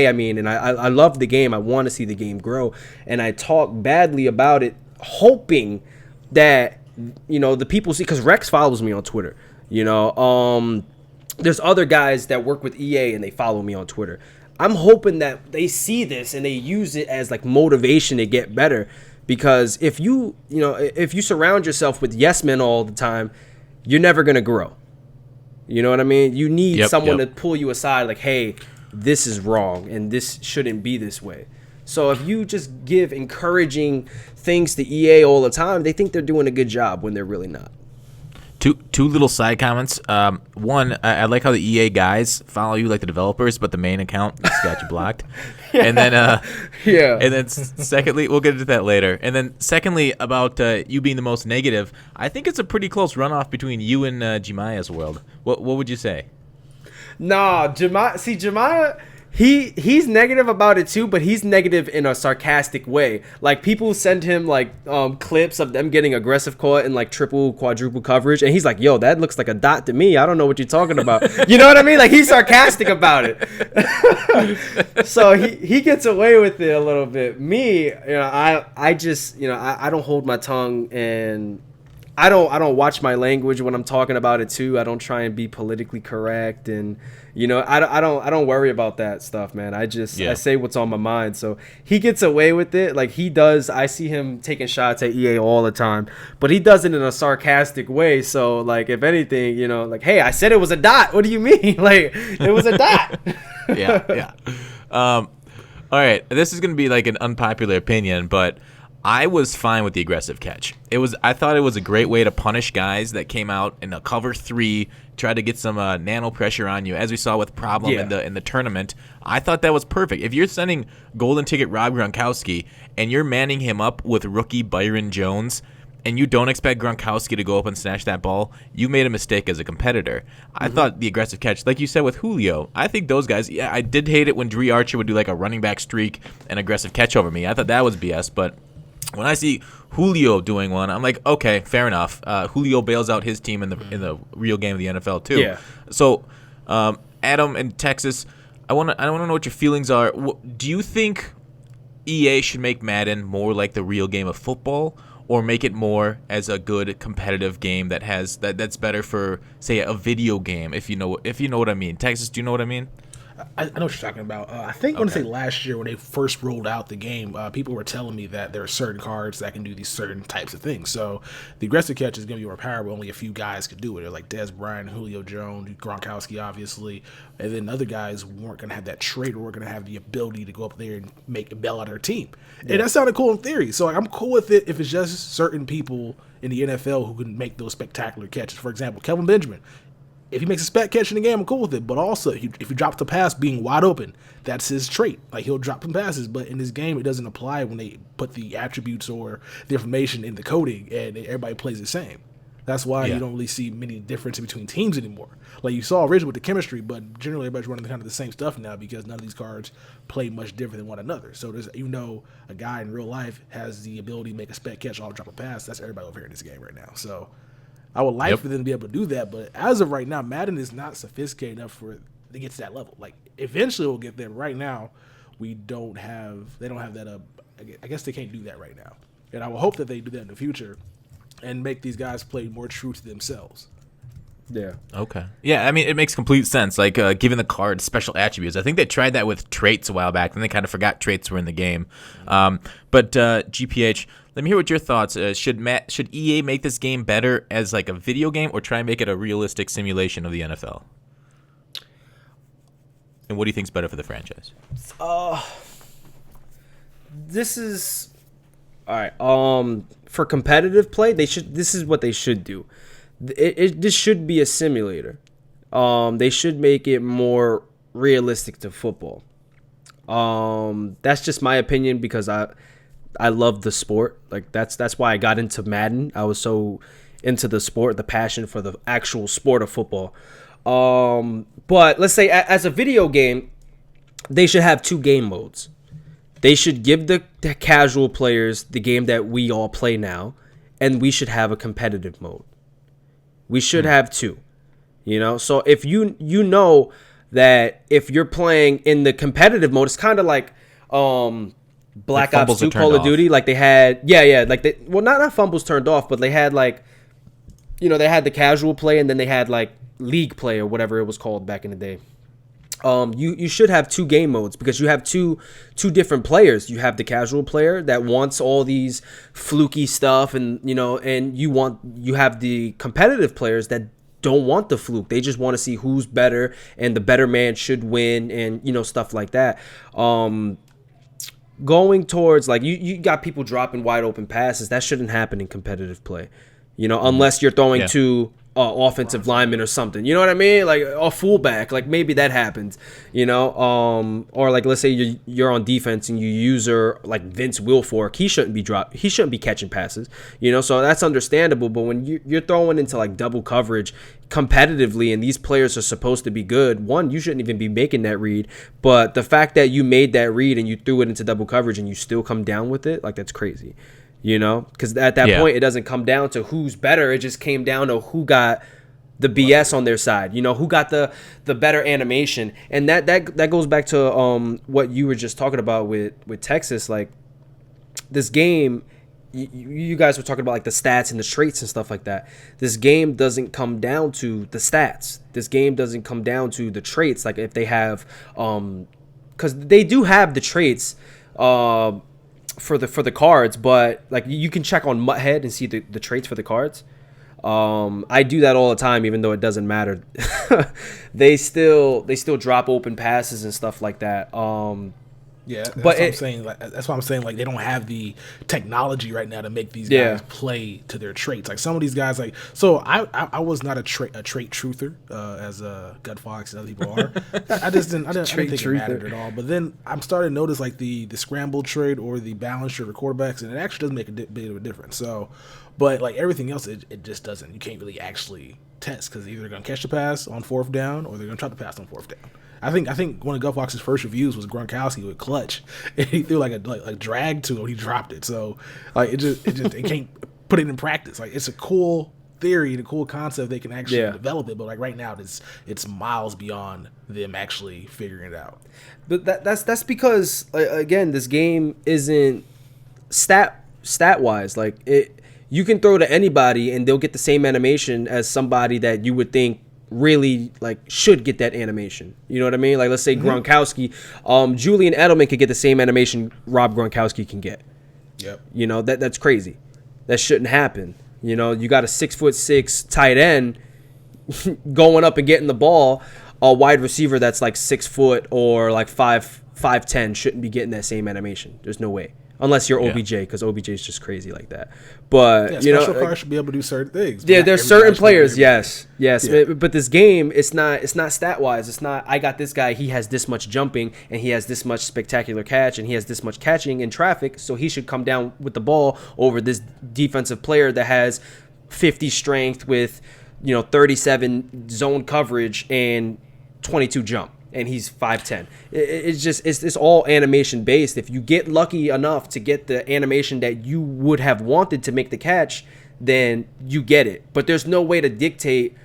I mean, and I love the game. I want to see the game grow, and I talk badly about it, hoping that the people see, because Rex follows me on Twitter. There's other guys that work with EA and they follow me on Twitter. I'm hoping that they see this and they use it as like motivation to get better. Because if you surround yourself with yes men all the time, you're never going to grow. You know what I mean? You need someone to pull you aside like, hey, this is wrong and this shouldn't be this way. So if you just give encouraging things to EA all the time, they think they're doing a good job when they're really not. Two little side comments. One, I like how the EA guys follow you like the developers, but the main account has got you blocked. And then, And then, secondly, we'll get into that later. And then, secondly, about you being the most negative, I think it's a pretty close runoff between you and Jemiah's world. What would you say? Nah, Jemiah. He's negative about it too, but he's negative in a sarcastic way. Like, people send him like clips of them getting aggressive caught in like triple, quadruple coverage, and he's like, "Yo, that looks like a dot to me. I don't know what you're talking about." You know what I mean? Like, he's sarcastic about it. So he gets away with it a little bit. Me, I just I don't hold my tongue, and I don't watch my language when I'm talking about it too. I don't try and be politically correct, and I don't worry about that stuff, man. I say what's on my mind. So he gets away with it, like he does. I see him taking shots at EA all the time, but he does it in a sarcastic way. So like, if anything, like, hey, I said it was a dot. What do you mean? Like, it was a dot. Yeah. All right, this is gonna be like an unpopular opinion, but I was fine with the aggressive catch. I thought it was a great way to punish guys that came out in a cover 3, tried to get some nano pressure on you, as we saw with Problem in the tournament. I thought that was perfect. If you're sending golden ticket Rob Gronkowski and you're manning him up with rookie Byron Jones, and you don't expect Gronkowski to go up and snatch that ball, you made a mistake as a competitor. I thought the aggressive catch, like you said with Julio, I think those guys, I did hate it when Dree Archer would do like a running back streak and aggressive catch over me. I thought that was BS, but when I see Julio doing one, I'm like, okay, fair enough. Julio bails out his team in the real game of the NFL too. Yeah. So, Adam in Texas, I want to know what your feelings are. Do you think EA should make Madden more like the real game of football, or make it more as a good competitive game that's better for, say, a video game? If you know what I mean. Texas, do you know what I mean? I know what you're talking about. I think I want to say last year when they first rolled out the game, people were telling me that there are certain cards that can do these certain types of things. So the aggressive catch is going to be more powerful. Only a few guys could do it. They're like Dez Bryant, Julio Jones, Gronkowski, obviously. And then other guys weren't going to have that trait or weren't going to have the ability to go up there and bail out their team. Yeah. And that sounded cool in theory. So I'm cool with it if it's just certain people in the NFL who can make those spectacular catches. For example, Kelvin Benjamin. If he makes a spec catch in the game, I'm cool with it. But also, if he drops the pass being wide open, that's his trait. Like, he'll drop some passes, but in this game, it doesn't apply when they put the attributes or the information in the coding, and everybody plays the same. That's why you don't really see many differences between teams anymore. Like, you saw originally with the chemistry, but generally everybody's running kind of the same stuff now because none of these cards play much different than one another. So there's, a guy in real life has the ability to make a spec catch, or drop a pass. That's everybody over here in this game right now. So I would like for them to be able to do that, but as of right now, Madden is not sophisticated enough to get to that level. Like, eventually we'll get there. Right now, they don't have that. I guess they can't do that right now, and I will hope that they do that in the future and make these guys play more true to themselves. Yeah. Okay. Yeah, I mean, it makes complete sense. Like, giving the card special attributes. I think they tried that with traits a while back, and they kind of forgot traits were in the game. But GPH, let me hear what your thoughts. Should EA make this game better as like a video game, or try and make it a realistic simulation of the NFL? And what do you think is better for the franchise? This is all right. For competitive play, this is what they should do. This should be a simulator. They should make it more realistic to football. That's just my opinion because I love the sport. Like, that's why I got into Madden. I was so into the sport, the passion for the actual sport of football. But let's say as a video game, they should have 2 game modes. They should give the casual players the game that we all play now, and we should have a competitive mode. We should have 2. You know, so if you know that if you're playing in the competitive mode, it's kind of like Black Ops 2 Call of Duty. Like they had, not fumbles turned off, but they had like, you know, they had the casual play and then they had like league play or whatever it was called back in the day. You should have 2 game modes because you have two different players. You have the casual player that wants all these fluky stuff, and you know, and you have the competitive players that don't want the fluke. They just want to see who's better, and the better man should win, and you know, stuff like that. Going towards like you got people dropping wide open passes. That shouldn't happen in competitive play, you know, unless you're throwing to offensive lineman or something. You know what I mean? Like a fullback, like maybe that happens, you know, or like let's say you're on defense and you user like Vince Wilfork, he shouldn't be catching passes, you know, so that's understandable. But when you're throwing into like double coverage competitively and these players are supposed to be good, one, you shouldn't even be making that read. But the fact that you made that read and you threw it into double coverage and you still come down with it, like that's crazy. You know, because at that point, it doesn't come down to who's better. It just came down to who got the BS on their side. You know, who got the better animation. And that goes back to what you were just talking about with Texas. Like, this game, you guys were talking about, like, the stats and the traits and stuff like that. This game doesn't come down to the stats. This game doesn't come down to the traits. Like, if they have because they do have the traits for the cards, but like you can check on MUT Head and see the traits for the cards. I do that all the time, even though it doesn't matter. They still drop open passes and stuff like that. That's what I'm saying. Like, that's why I'm saying, like, they don't have the technology right now to make these guys play to their traits. Like some of these guys, like, so I was not a trait truther as Gut Fox and other people are. I didn't think it mattered at all. But then I'm starting to notice like the scramble trait or the balance trait for quarterbacks, and it actually does make a bit of a difference. So, but like everything else, it just doesn't. You can't really actually test because either they're gonna catch the pass on 4th down or they're gonna try to pass on 4th down. I think one of Gutfox's first reviews was Gronkowski with clutch, and he threw like a drag to him. He dropped it, so like it can't put it in practice. Like it's a cool theory and a cool concept. They can actually develop it, but like right now it's miles beyond them actually figuring it out. But that's because again, this game isn't stat wise. Like you can throw to anybody and they'll get the same animation as somebody that you would think really like should get that animation. You know what I mean? Like let's say Gronkowski, Julian Edelman could get the same animation Rob Gronkowski can get. Yep. You know, that's crazy. That shouldn't happen. You know, you got a 6'6" tight end going up and getting the ball. A wide receiver that's like 6 foot or like 5'10" shouldn't be getting that same animation. There's no way. Unless you're OBJ, because OBJ is just crazy like that. But you know, special players should be able to do certain things. Yeah, there's certain players. Yes. But this game, it's not stat wise. It's not. I got this guy. He has this much jumping, and he has this much spectacular catch, and he has this much catching in traffic. So he should come down with the ball over this defensive player that has 50 strength with 37 zone coverage and 22 jump. And he's 5'10". It's all animation based. If you get lucky enough to get the animation that you would have wanted to make the catch, then you get it. But there's no way to dictate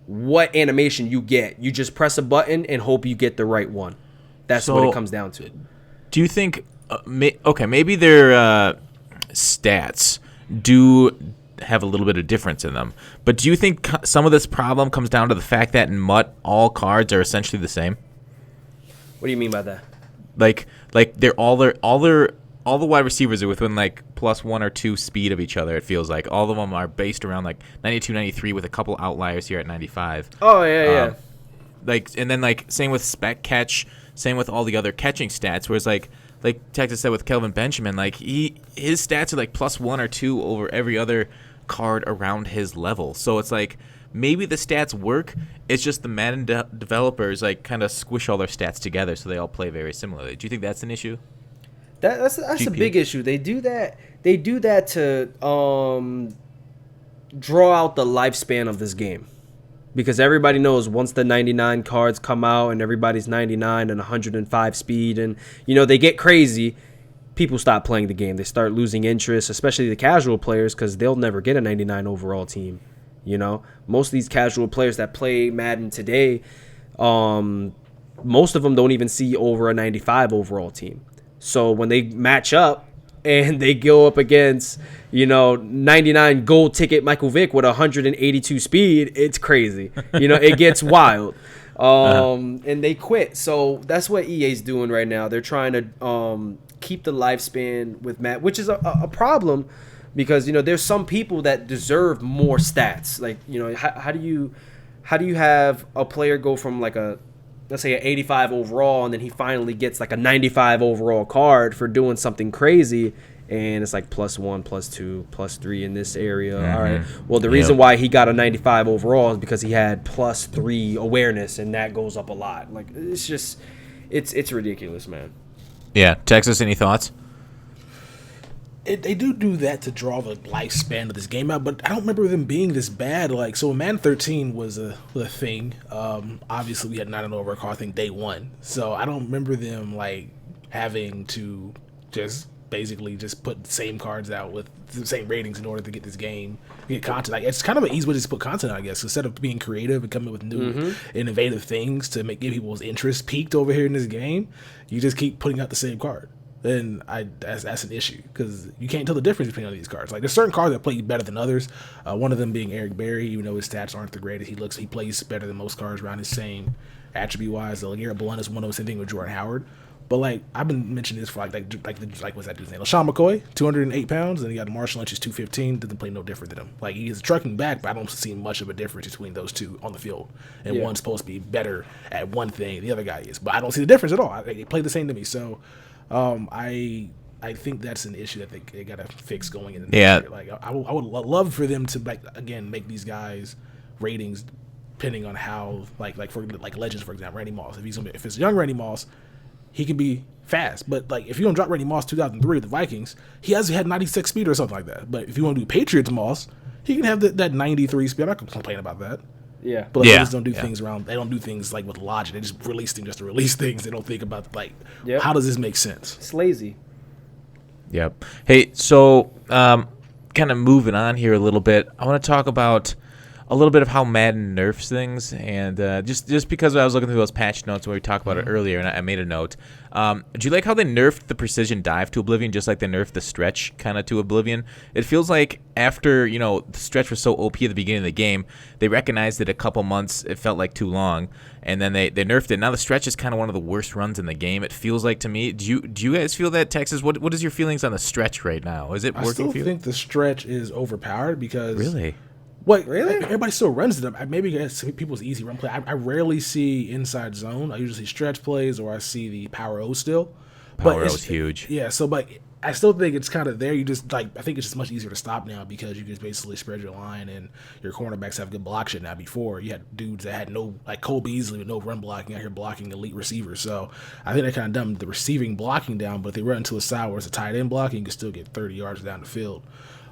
what animation you get. You just press a button and hope you get the right one. That's what it comes down to. Do you think? Maybe their stats do have a little bit of difference in them, but do you think some of this problem comes down to the fact that in MUT all cards are essentially the same? What do you mean by that? Like they're all the wide receivers are within like +1 or 2 speed of each other. It feels like all of them are based around like 92, 93 with a couple outliers here at 95. Oh yeah. Like and then like same with spec catch, same with all the other catching stats. Whereas like Texas said with Kelvin Benjamin, like his stats are like +1 or 2 over every other card around his level. So it's like maybe the stats work. It's just the Madden developers like kind of squish all their stats together so they all play very similarly. Do you think that's an issue? That's a big issue. They do that to draw out the lifespan of this game. Because everybody knows once the 99 cards come out and everybody's 99 and 105 speed and they get crazy, people stop playing the game. They start losing interest, especially the casual players, because they'll never get a 99 overall team. Most of these casual players that play Madden today, most of them don't even see over a 95 overall team. So when they match up and they go up against, 99 gold ticket Michael Vick with 182 speed, it's crazy. It gets wild. And they quit. So that's what EA's doing right now. They're trying to keep the lifespan with Matt, which is a problem because, there's some people that deserve more stats. Like, how do you have a player go from like let's say an 85 overall and then he finally gets like a 95 overall card for doing something crazy, and it's like +1, +2, +3 in this area. Mm-hmm. All right. Well, the reason why he got a 95 overall is because he had +3 awareness, and that goes up a lot. Like, it's just, it's ridiculous, man. Yeah. Texas, any thoughts? They do that to draw the lifespan of this game out, but I don't remember them being this bad. Like, so when Madden 13 was a thing, obviously we had 9-0 record, I think, day one. So I don't remember them, like, having to just basically just put the same cards out with the same ratings in order to get this game, get content. Like, it's kind of an easy way to just put content out, I guess. Instead of being creative and coming with new innovative things to get people's interest peaked over here in this game, you just keep putting out the same card. And that's an issue because you can't tell the difference between all these cards. Like, there's certain cards that play better than others. One of them being Eric Berry, even though his stats aren't the greatest, he plays better than most cards around his same attribute wise. So, like, Garrett Blunt is one of the same thing with Jordan Howard. But, like, I've been mentioning this for like what's that dude's name? LaShawn McCoy, 208 pounds, and he got Marshall Lynch, who's 215. Doesn't play no different than him. Like, he's a trucking back, but I don't see much of a difference between those two on the field. And one's supposed to be better at one thing, the other guy is. But I don't see the difference at all. They play the same to me. So, I think that's an issue that they gotta fix going in the next year. Like, I would love for them to, like, again, make these guys ratings depending on how, like for Legends, for example, Randy Moss. If it's young Randy Moss, he can be fast. But, like, if you don't drop Randy Moss 2003 the Vikings, he has had 96 speed or something like that. But if you want to do Patriots Moss, he can have that 93 speed. I'm not complaining about that. Yeah. But they just don't do things around. They don't do things like with logic. They just release things just to release things. They don't think about, like, how does this make sense? It's lazy. Yep. Hey, so kind of moving on here a little bit, I want to talk about a little bit of how Madden nerfs things, and just because I was looking through those patch notes where we talked about it earlier, and I made a note. Do you like how they nerfed the precision dive to oblivion, just like they nerfed the stretch kind of to oblivion? It feels like after, the stretch was so OP at the beginning of the game, they recognized it a couple months, it felt like too long, and then they nerfed it. Now the stretch is kind of one of the worst runs in the game, it feels like to me. Do you guys feel that, Texas? What is your feelings on the stretch right now? Is it working for you? I still think the stretch is overpowered because... Really? What, really? Everybody still runs it. Maybe it's people's easy run play. I rarely see inside zone. I usually see stretch plays or I see the power O still. Power O is huge. Yeah, so but I still think it's kind of there. You just I think it's just much easier to stop now because you just basically spread your line and your cornerbacks have good block shit now. Before you had dudes that had no, like Cole Beasley with no run blocking out here blocking elite receivers. So I think they kind of dumbed the receiving blocking down. But if they run into a side where it's a tight end blocking, you can still get 30 yards down the field.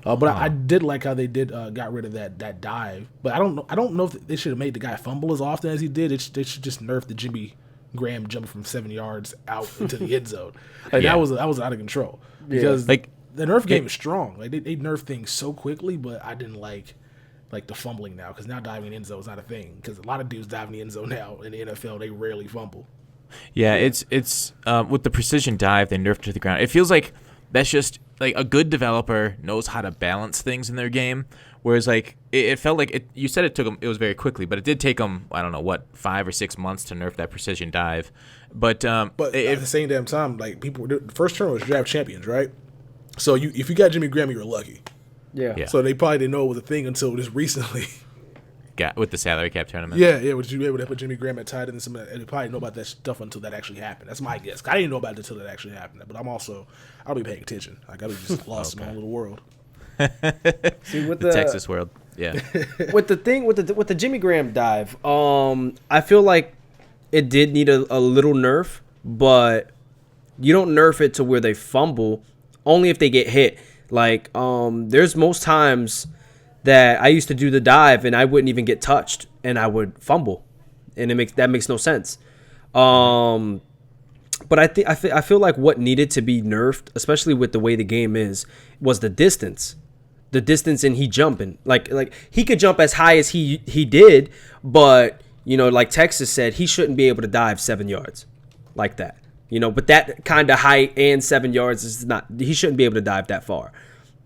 But I did like how they did got rid of that dive. But I don't know if they should have made the guy fumble as often as he did. They should just nerf the Jimmy Graham jumping from 7 yards out into the end zone. That was out of control because the nerf game is strong. Like they nerf things so quickly, but I didn't like the fumbling now because now diving in the end zone is not a thing because a lot of dudes dive in the end zone now in the NFL they rarely fumble. Yeah, it's with the precision dive they nerfed to the ground. It feels like that's just like a good developer knows how to balance things in their game. Whereas like it felt like it. You said it took them. It was very quickly, but it did take them. I don't know what 5 or 6 months to nerf that precision dive. But at the same damn time, like the first turn was draft champions, right? So if you got Jimmy Graham, you were lucky. Yeah. So they probably didn't know it was a thing until just recently. Got with the salary cap tournament. Yeah. Would you be able to put Jimmy Graham at tight end and they probably didn't know about that stuff until that actually happened. That's my guess. I didn't know about it until it actually happened. But I'll be paying attention. Like I was just lost in my own little world. See with the Texas world. Yeah. with the Jimmy Graham dive, I feel like it did need a little nerf, but you don't nerf it to where they fumble, only if they get hit. Like there's most times that I used to do the dive and I wouldn't even get touched and I would fumble, and that makes no sense. But I feel like what needed to be nerfed, especially with the way the game is, was the distance. the distance and he jumping. Like he could jump as high as he did, but like Texas said, he shouldn't be able to dive 7 yards like that. But that kind of height and 7 yards is not. He shouldn't be able to dive that far.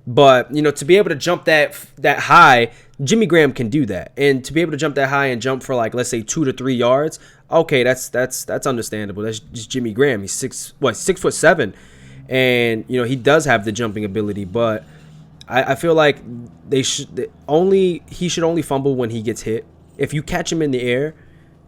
But to be able to jump that high, Jimmy Graham can do that. And to be able to jump that high and jump for like, let's say 2 to 3 yards, okay, that's understandable. That's just Jimmy Graham. He's 6'7", and he does have the jumping ability. But I feel like he should only fumble when he gets hit. If you catch him in the air,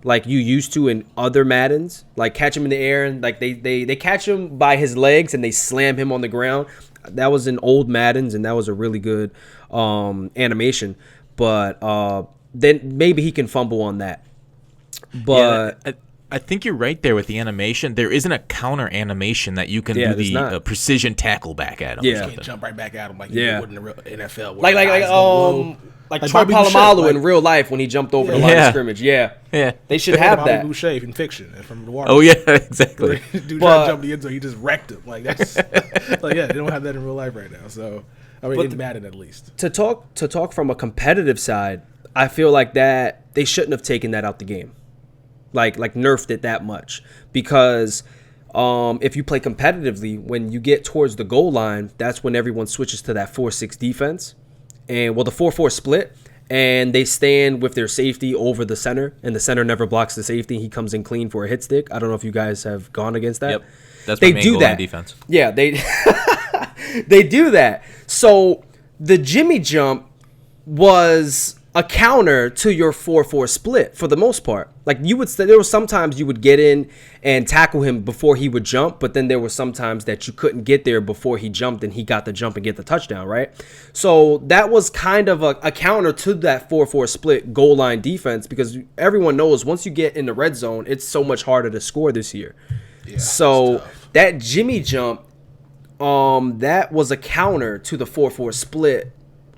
like you used to in other Maddens, like catch him in the air and like they catch him by his legs and they slam him on the ground. That was in old Maddens, and that was a really good animation. But then maybe he can fumble on that. But yeah, I think you're right there with the animation. There isn't a counter animation that you can do the precision tackle back at him. Yeah, you can't jump right back at him like you would in the real NFL. Like Troy Polamalu in real life when he jumped over the line of scrimmage. Yeah. They should have that. Bobby Boucher in fiction from the water. Oh yeah, exactly. Dude tried to jump the end zone, he just wrecked him. Like that's like they don't have that in real life right now. So I mean, in Madden at least. To talk from a competitive side, I feel like that they shouldn't have taken that out the game. Like nerfed it that much, because if you play competitively, when you get towards the goal line, that's when everyone switches to that 4-6 defense, and the 4-4 split, and they stand with their safety over the center, and the center never blocks the safety. He comes in clean for a hit stick. I don't know if you guys have gone against that. Yep, that's my main goal in defense. Yeah, they they do that. So the Jimmy jump was a counter to your 4-4 split for the most part. Like there were sometimes you would get in and tackle him before he would jump, but then there were sometimes that you couldn't get there before he jumped and he got the jump and get the touchdown, right? So that was kind of a counter to that 4-4 split goal line defense, because everyone knows once you get in the red zone, it's so much harder to score this year. Yeah, so that Jimmy jump, that was a counter to the 4-4 split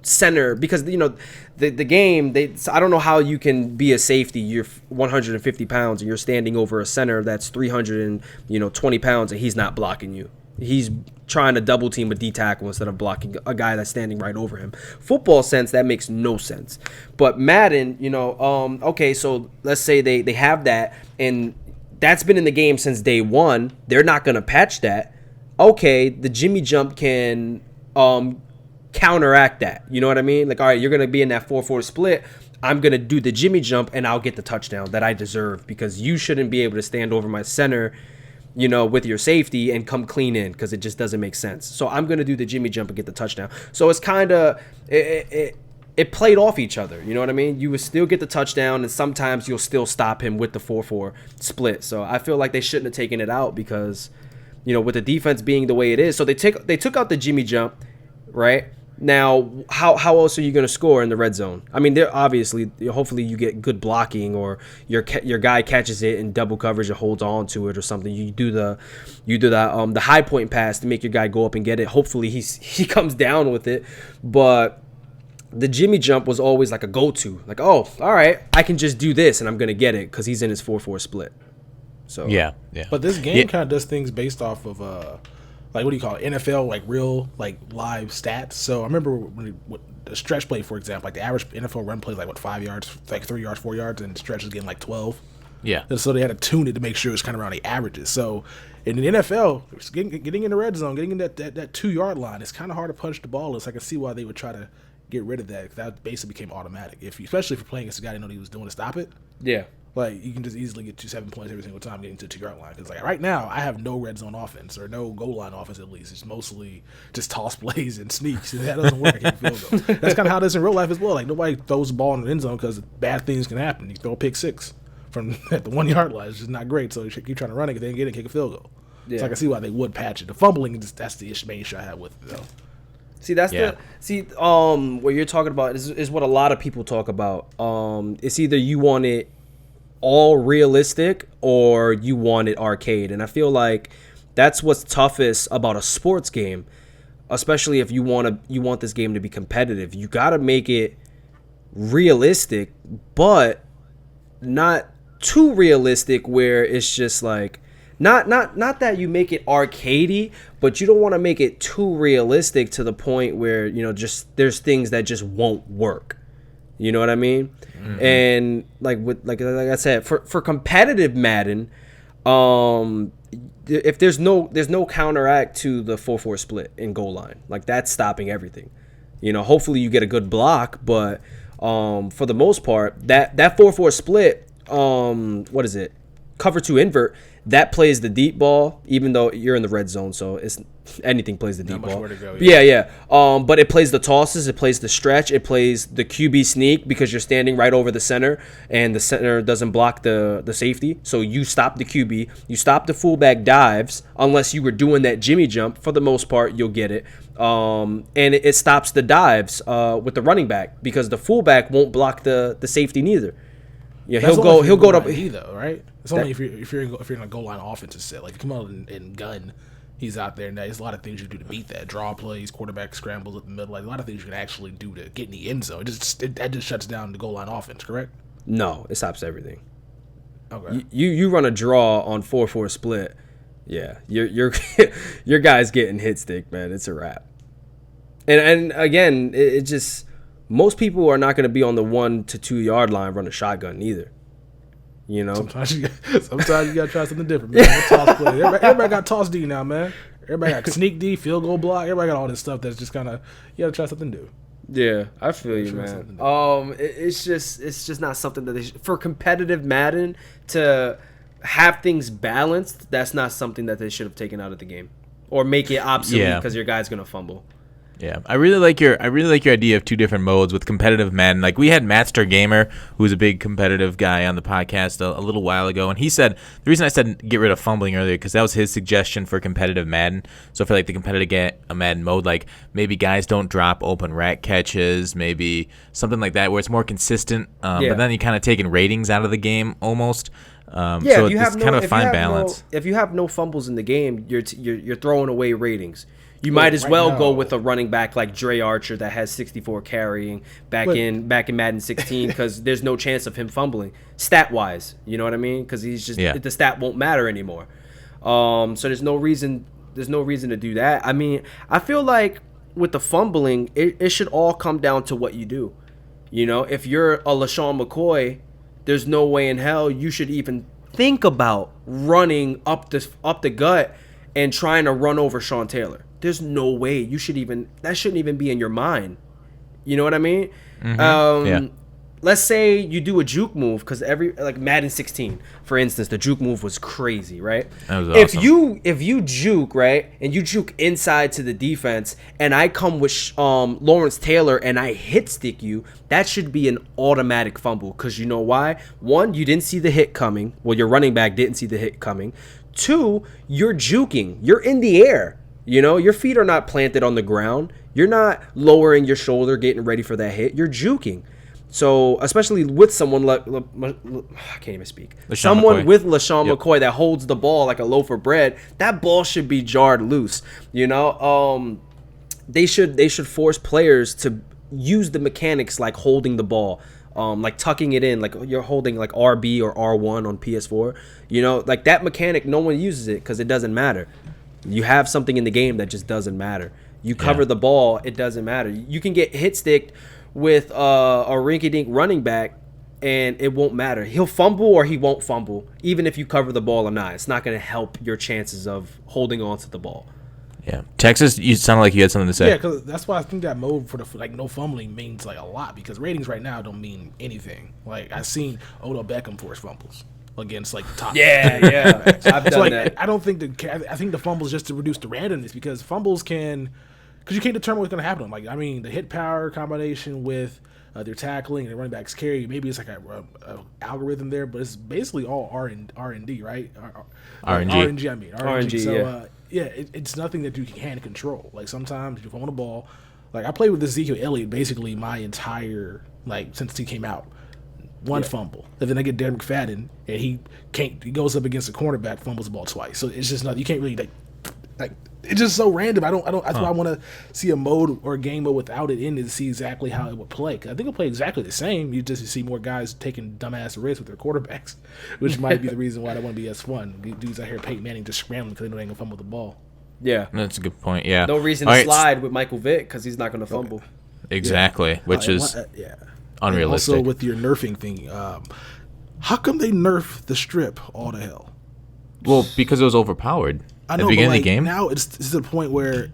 center, because the game, I don't know how you can be a safety. You're 150 pounds and you're standing over a center that's 320 pounds and he's not blocking you. He's trying to double team a D tackle instead of blocking a guy that's standing right over him. Football sense, that makes no sense. But Madden, okay, so let's say they have that, and that's been in the game since day one. They're not going to patch that. Okay, the Jimmy jump can counteract that. You know what I mean? Like, all right, you're going to be in that 4-4 split. I'm going to do the Jimmy jump and I'll get the touchdown that I deserve, because you shouldn't be able to stand over my center, with your safety and come clean in, because it just doesn't make sense. So I'm going to do the Jimmy jump and get the touchdown. So it's kind of, it played off each other. You know what I mean? You would still get the touchdown, and sometimes you'll still stop him with the 4-4 split. So I feel like they shouldn't have taken it out, because, with the defense being the way it is. So they took out the Jimmy jump, right? Now, how else are you going to score in the red zone? I mean, they're obviously, hopefully you get good blocking, or your guy catches it in double coverage and holds on to it or something. You do the high point pass to make your guy go up and get it. Hopefully he comes down with it. But the Jimmy jump was always like a go-to. Like, oh, all right, I can just do this and I'm going to get it because he's in his 4-4 split. So yeah. But this game kind of does things based off of like, what do you call it? NFL, like real, like live stats. So I remember when the stretch play, for example, like the average NFL run play is like 5 yards, like 3 yards, 4 yards, and the stretch is getting like 12. Yeah. And so they had to tune it to make sure it was kind of around the averages. So in the NFL, getting in the red zone, getting in that 2-yard line, it's kind of hard to punch the ball. So I can see why they would try to get rid of that. That basically became automatic. Especially if you're playing against a guy that know what he was doing to stop it. Yeah. Like, you can just easily get 7 points every single time getting to the 2-yard line. Because, like, right now, I have no red zone offense, or no goal line offense, at least. It's mostly just toss plays and sneaks. And that doesn't work. I can't field goals. That's kind of how it is in real life as well. Like, nobody throws the ball in the end zone because bad things can happen. You throw a pick six from at the 1-yard line. It's just not great. So you should keep trying to run it. If they didn't get it, kick a field goal. Yeah. So I can see why they would patch it. The fumbling, that's the main issue I have with it, though. See, what you're talking about is what a lot of people talk about. It's either you want it all realistic or you want it arcade, and I feel like that's what's toughest about a sports game, especially if you want this game to be competitive. You got to make it realistic, but not too realistic where it's just like Not that you make it arcadey, but you don't want to make it too realistic to the point where, you know, just there's things that just won't work. You know what I mean? Mm-hmm. And like I said, for competitive Madden, if there's no counteract to the 4-4 split in goal line, like that's stopping everything. You know, hopefully you get a good block, but for the most part, that 4-4 split, what is it? Cover 2 invert, that plays the deep ball, even though you're in the red zone, so it's anything plays the deep ball. Much more to go, yeah. But it plays the tosses, it plays the stretch, it plays the QB sneak because you're standing right over the center, and the center doesn't block the safety. So you stop the QB, you stop the fullback dives, unless you were doing that Jimmy jump. For the most part, you'll get it. And it stops the dives with the running back because the fullback won't block the safety neither. Yeah, he'll go to E though, right? It's only if you're in a goal line offensive set. Like, come out and gun, he's out there, and there's a lot of things you can do to beat that. Draw plays, quarterback scrambles up the middle, like a lot of things you can actually do to get in the end zone. That just shuts down the goal line offense, correct? No, it stops everything. Okay. You run a draw on 4-4 split, yeah, your guy's getting hit stick, man. It's a wrap. And again, it just, most people are not going to be on the 1 to 2 yard line running shotgun either. You know, sometimes you gotta try something different, man. Toss play. Everybody got toss D now, man. Everybody got sneak D, field goal block. Everybody got all this stuff that's just kind of, you gotta try something new. Yeah, I feel you, man. It's just not something that for competitive Madden to have things balanced. That's not something that they should have taken out of the game or make it obsolete because your guy's gonna fumble. Yeah, I really like your idea of 2 different modes with competitive Madden. Like, we had Master Gamer, who's a big competitive guy, on the podcast a little while ago, and he said the reason I said get rid of fumbling earlier because that was his suggestion for competitive Madden. So for like the competitive Madden mode, like maybe guys don't drop open rack catches, maybe something like that where it's more consistent. But then you kind of taking ratings out of the game almost. So it's kind of a fine balance. If you have no fumbles in the game, you're throwing away ratings. You might as well go with a running back like Dre Archer that has 64 carrying back in Madden 16 because there's no chance of him fumbling stat wise. You know what I mean? Because he's just the stat won't matter anymore. So there's no reason to do that. I mean, I feel like with the fumbling, it should all come down to what you do. You know, if you're a LaShawn McCoy, there's no way in hell you should even think about running up the gut and trying to run over Sean Taylor. There's no way that shouldn't even be in your mind. You know what I mean? Mm-hmm. Let's say you do a juke move because like Madden 16, for instance, the juke move was crazy, right? That was awesome. If you juke, right, and you juke inside to the defense, and I come with Lawrence Taylor and I hit stick you, that should be an automatic fumble because you know why? 1, you didn't see the hit coming. Well, your running back didn't see the hit coming. 2, you're juking. You're in the air. You know, your feet are not planted on the ground. You're not lowering your shoulder, getting ready for that hit. You're juking. So, especially with someone like, I can't even speak. Someone with LaShawn McCoy that holds the ball like a loaf of bread, that ball should be jarred loose. You know, they should force players to use the mechanics like holding the ball, like tucking it in, like you're holding like RB or R1 on PS4. You know, like that mechanic, no one uses it because it doesn't matter. You have something in the game that just doesn't matter. You cover the ball, it doesn't matter. You can get hit sticked with a rinky-dink running back, and it won't matter. He'll fumble or he won't fumble, even if you cover the ball or not. It's not going to help your chances of holding on to the ball. Yeah, Texas, you sounded like you had something to say. Yeah, because that's why I think that mode for the no fumbling means like a lot because ratings right now don't mean anything. Like I've seen Odell Beckham force fumbles against like the top. Yeah, I've done that. I don't think I think the fumbles just to reduce the randomness because fumbles because you can't determine what's going to happen. Like I mean, the hit power combination with their tackling and the running backs carry, maybe it's like a algorithm there, but it's basically all R&D, right? RNG. So it's nothing that you can control. Like sometimes you fumble the ball. Like I played with Ezekiel Elliott basically my entire since he came out. One fumble, and then I get Darren McFadden, and he goes up against a cornerback, fumbles the ball twice. So it's just not, you can't really it's just so random. I don't. That's why I want to see a mode or a game mode without it in it to see exactly how it would play. 'Cause I think it'll play exactly the same. You just see more guys taking dumbass risks with their quarterbacks, which might be the reason why that wouldn't be as fun. Dudes out here, Peyton Manning just scrambling because they know they ain't gonna fumble the ball. Yeah, that's a good point. Yeah, no reason to slide with Michael Vick because he's not gonna fumble. Exactly, which is unrealistic. And also with your nerfing thing, how come they nerf the strip all to hell? Well, because it was overpowered. I know, at the beginning but of the game. Now it's to the point where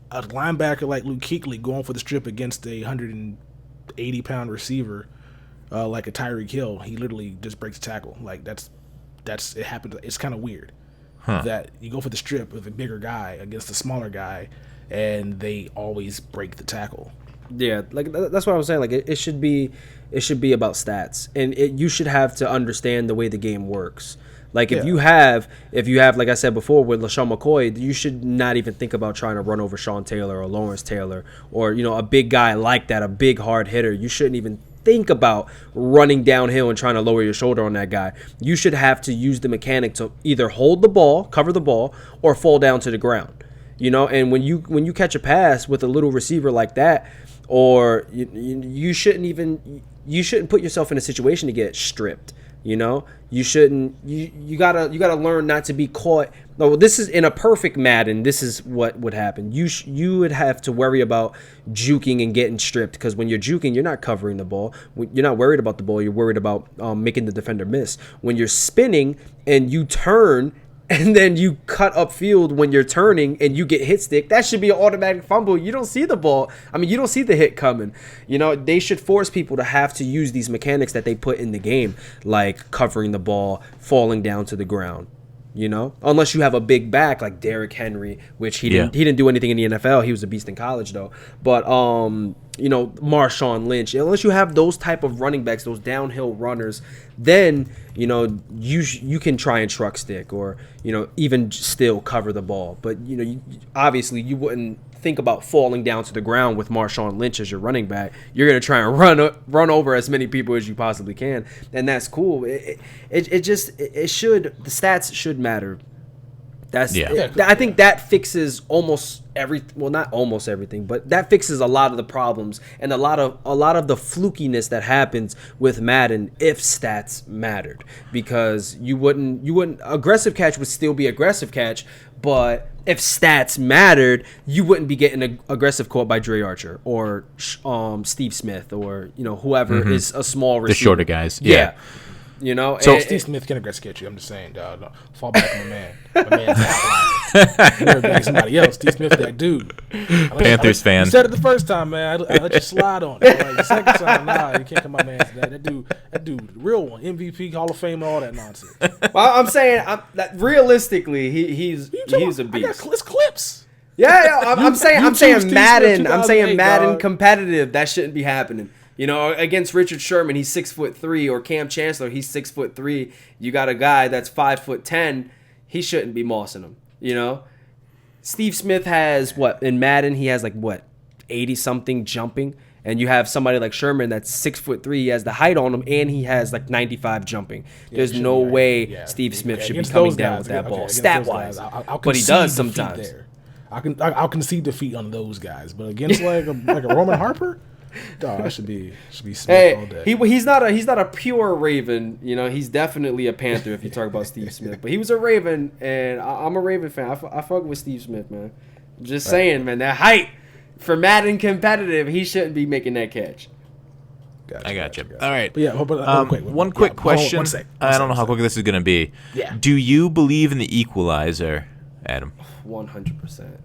a linebacker like Luke Kuechly going for the strip against a 180-pound receiver like a Tyreek Hill, he literally just breaks the tackle. Like that's it happened. It's kind of weird that you go for the strip with a bigger guy against a smaller guy, and they always break the tackle. Yeah, like that's what I was saying. Like it should be about stats, and you should have to understand the way the game works. Like if you have, like I said before with LaShawn McCoy, you should not even think about trying to run over Sean Taylor or Lawrence Taylor or a big guy like that, a big hard hitter. You shouldn't even think about running downhill and trying to lower your shoulder on that guy. You should have to use the mechanic to either hold the ball, cover the ball, or fall down to the ground. And when you catch a pass with a little receiver like that, or you shouldn't put yourself in a situation to get stripped. You shouldn't. You gotta learn not to be caught. No, this is in a perfect Madden. This is what would happen. You would have to worry about juking and getting stripped because when you're juking, you're not covering the ball. You're not worried about the ball. You're worried about making the defender miss. When you're spinning and you turn. And then you cut upfield when you're turning and you get hit stick. That should be an automatic fumble. You don't see the ball. I mean, you don't see the hit coming. They should force people to have to use these mechanics that they put in the game, like covering the ball, falling down to the ground. Unless you have a big back like Derrick Henry, which he didn't do anything in the NFL. He was a beast in college though. But Marshawn Lynch. Unless you have those type of running backs, those downhill runners, then you can try and truck stick or even still cover the ball. But obviously you wouldn't think about falling down to the ground with Marshawn Lynch as your running back. You're gonna try and run over as many people as you possibly can, and that's cool. The stats should matter. I think that fixes not almost everything, but that fixes a lot of the problems and a lot of the flukiness that happens with Madden if stats mattered, because you wouldn't aggressive catch would still be aggressive catch, but if stats mattered, you wouldn't be getting an aggressive caught by Dre Archer or Steve Smith or whoever is a small receiver. The shorter guys, So Steve Smith can aggressive catch you. I'm just saying, dog. No, fall back on my man. My man's outlier. You're being somebody else. Steve Smith, that dude. Panthers fan. You said it the first time, man. I let you slide on it. Like, the second time, nah, you can't come my man to that. That dude, real one, MVP, Hall of Fame, all that nonsense. Well, I'm saying, realistically, he's a beast. I got clips. Yeah, I'm saying Madden. I'm saying Madden competitive. That shouldn't be happening. Against Richard Sherman, he's 6'3", or Cam Chancellor, he's 6'3". You got a guy that's 5'10". He shouldn't be mossing him. Steve Smith has in Madden? He has 80 something jumping, and you have somebody like Sherman that's 6'3". He has the height on him, and he has 95 jumping. There's no way Steve Smith should be coming down with that ball, stat wise. But he does sometimes. I'll concede defeat on those guys, but against like a Roman Harper. Dog, that should be Smith all day. He's not a pure Raven. He's definitely a Panther if you talk about Steve Smith. But he was a Raven, and I'm a Raven fan. I fuck with Steve Smith, man. Just saying, man. That height for Madden competitive, he shouldn't be making that catch. I got you. All right. But one quick question. I don't know how quick this is gonna be. Yeah. Do you believe in the equalizer, Adam? 100%.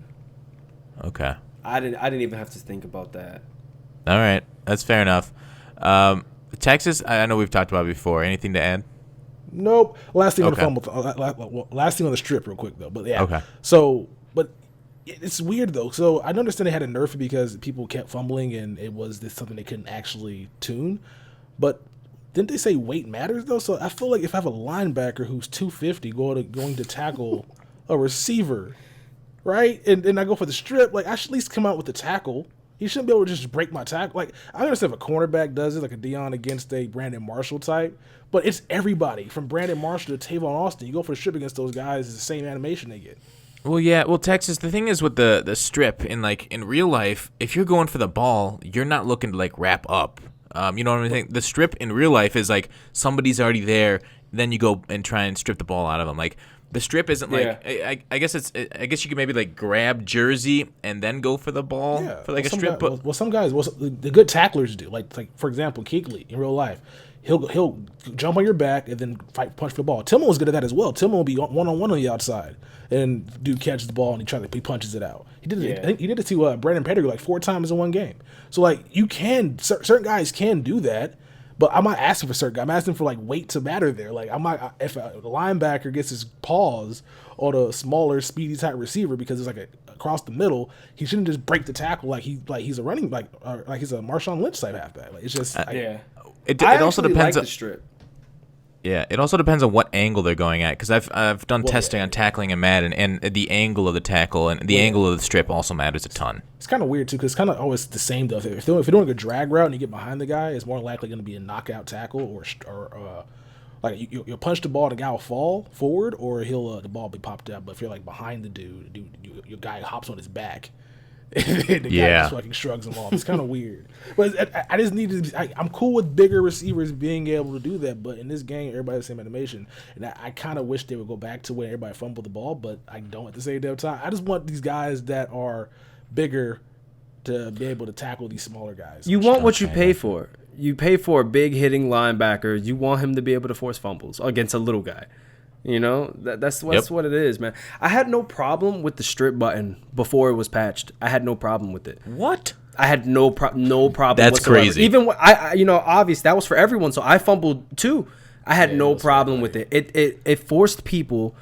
Okay. I didn't even have to think about that. All right, that's fair enough. Texas, I know we've talked about it before. Anything to add? Nope. Last thing on the fumble. Last thing on the strip, real quick though. But yeah. Okay. So, but it's weird though. So I understand they had to nerf it because people kept fumbling and it was something they couldn't actually tune. But didn't they say weight matters though? So I feel like if I have a linebacker who's 250 going to tackle a receiver, right, and I go for the strip, like I should at least come out with the tackle. He shouldn't be able to just break my tackle. Like, I understand if a cornerback does it, like a Deion against a Brandon Marshall type, but it's everybody from Brandon Marshall to Tavon Austin. You go for the strip against those guys, it's the same animation they get. Well, yeah. Well, Texas, the thing is with the strip in real life, if you're going for the ball, you're not looking to wrap up. You know what I'm saying? The strip in real life is somebody's already there, then you go and try and strip the ball out of them. The strip isn't I guess I guess you could maybe grab jersey and then go for the ball for a strip. But some guys, the good tacklers do. Like for example, Kuechly in real life, he'll jump on your back and then punch for the ball. Tillman was good at that as well. Tillman will be 1-on-1 on the outside and dude catches the ball and he punches it out. He did it. I think he did it to Brandon Pettigrew 4 times in one game. So you can certain guys can do that. But I'm not asking for certain guys. I'm asking for weight to matter there. I'm not, if a linebacker gets his paws on a smaller, speedy type receiver because it's across the middle, he shouldn't just break the tackle he's a running like he's a Marshawn Lynch type halfback. It's just It also depends on the strip. Yeah, it also depends on what angle they're going at because I've done testing on tackling in Madden, and the angle of the tackle and the angle of the strip also matters a ton. It's kind of weird too because it's kind of always the same though. If you're doing a drag route and you get behind the guy, it's more likely going to be a knockout tackle or you'll punch the ball, the guy will fall forward, or the ball will be popped up. But if you're behind the dude, your guy hops on his back. And the guy just fucking shrugs him off. It's kind of weird. But I just need to. I'm cool with bigger receivers being able to do that. But in this game, everybody has the same animation, and I kind of wish they would go back to when everybody fumbled the ball. But I don't at the same damn time. I just want these guys that are bigger to be able to tackle these smaller guys. You want what you pay for. You pay for a big hitting linebacker. You want him to be able to force fumbles against a little guy. You know, that's what it is, man. I had no problem with the strip button before it was patched. I had no problem with it. What? I had no problem That's whatsoever. crazy. Even when obviously that was for everyone, so I fumbled too. I had no problem with it. It forced people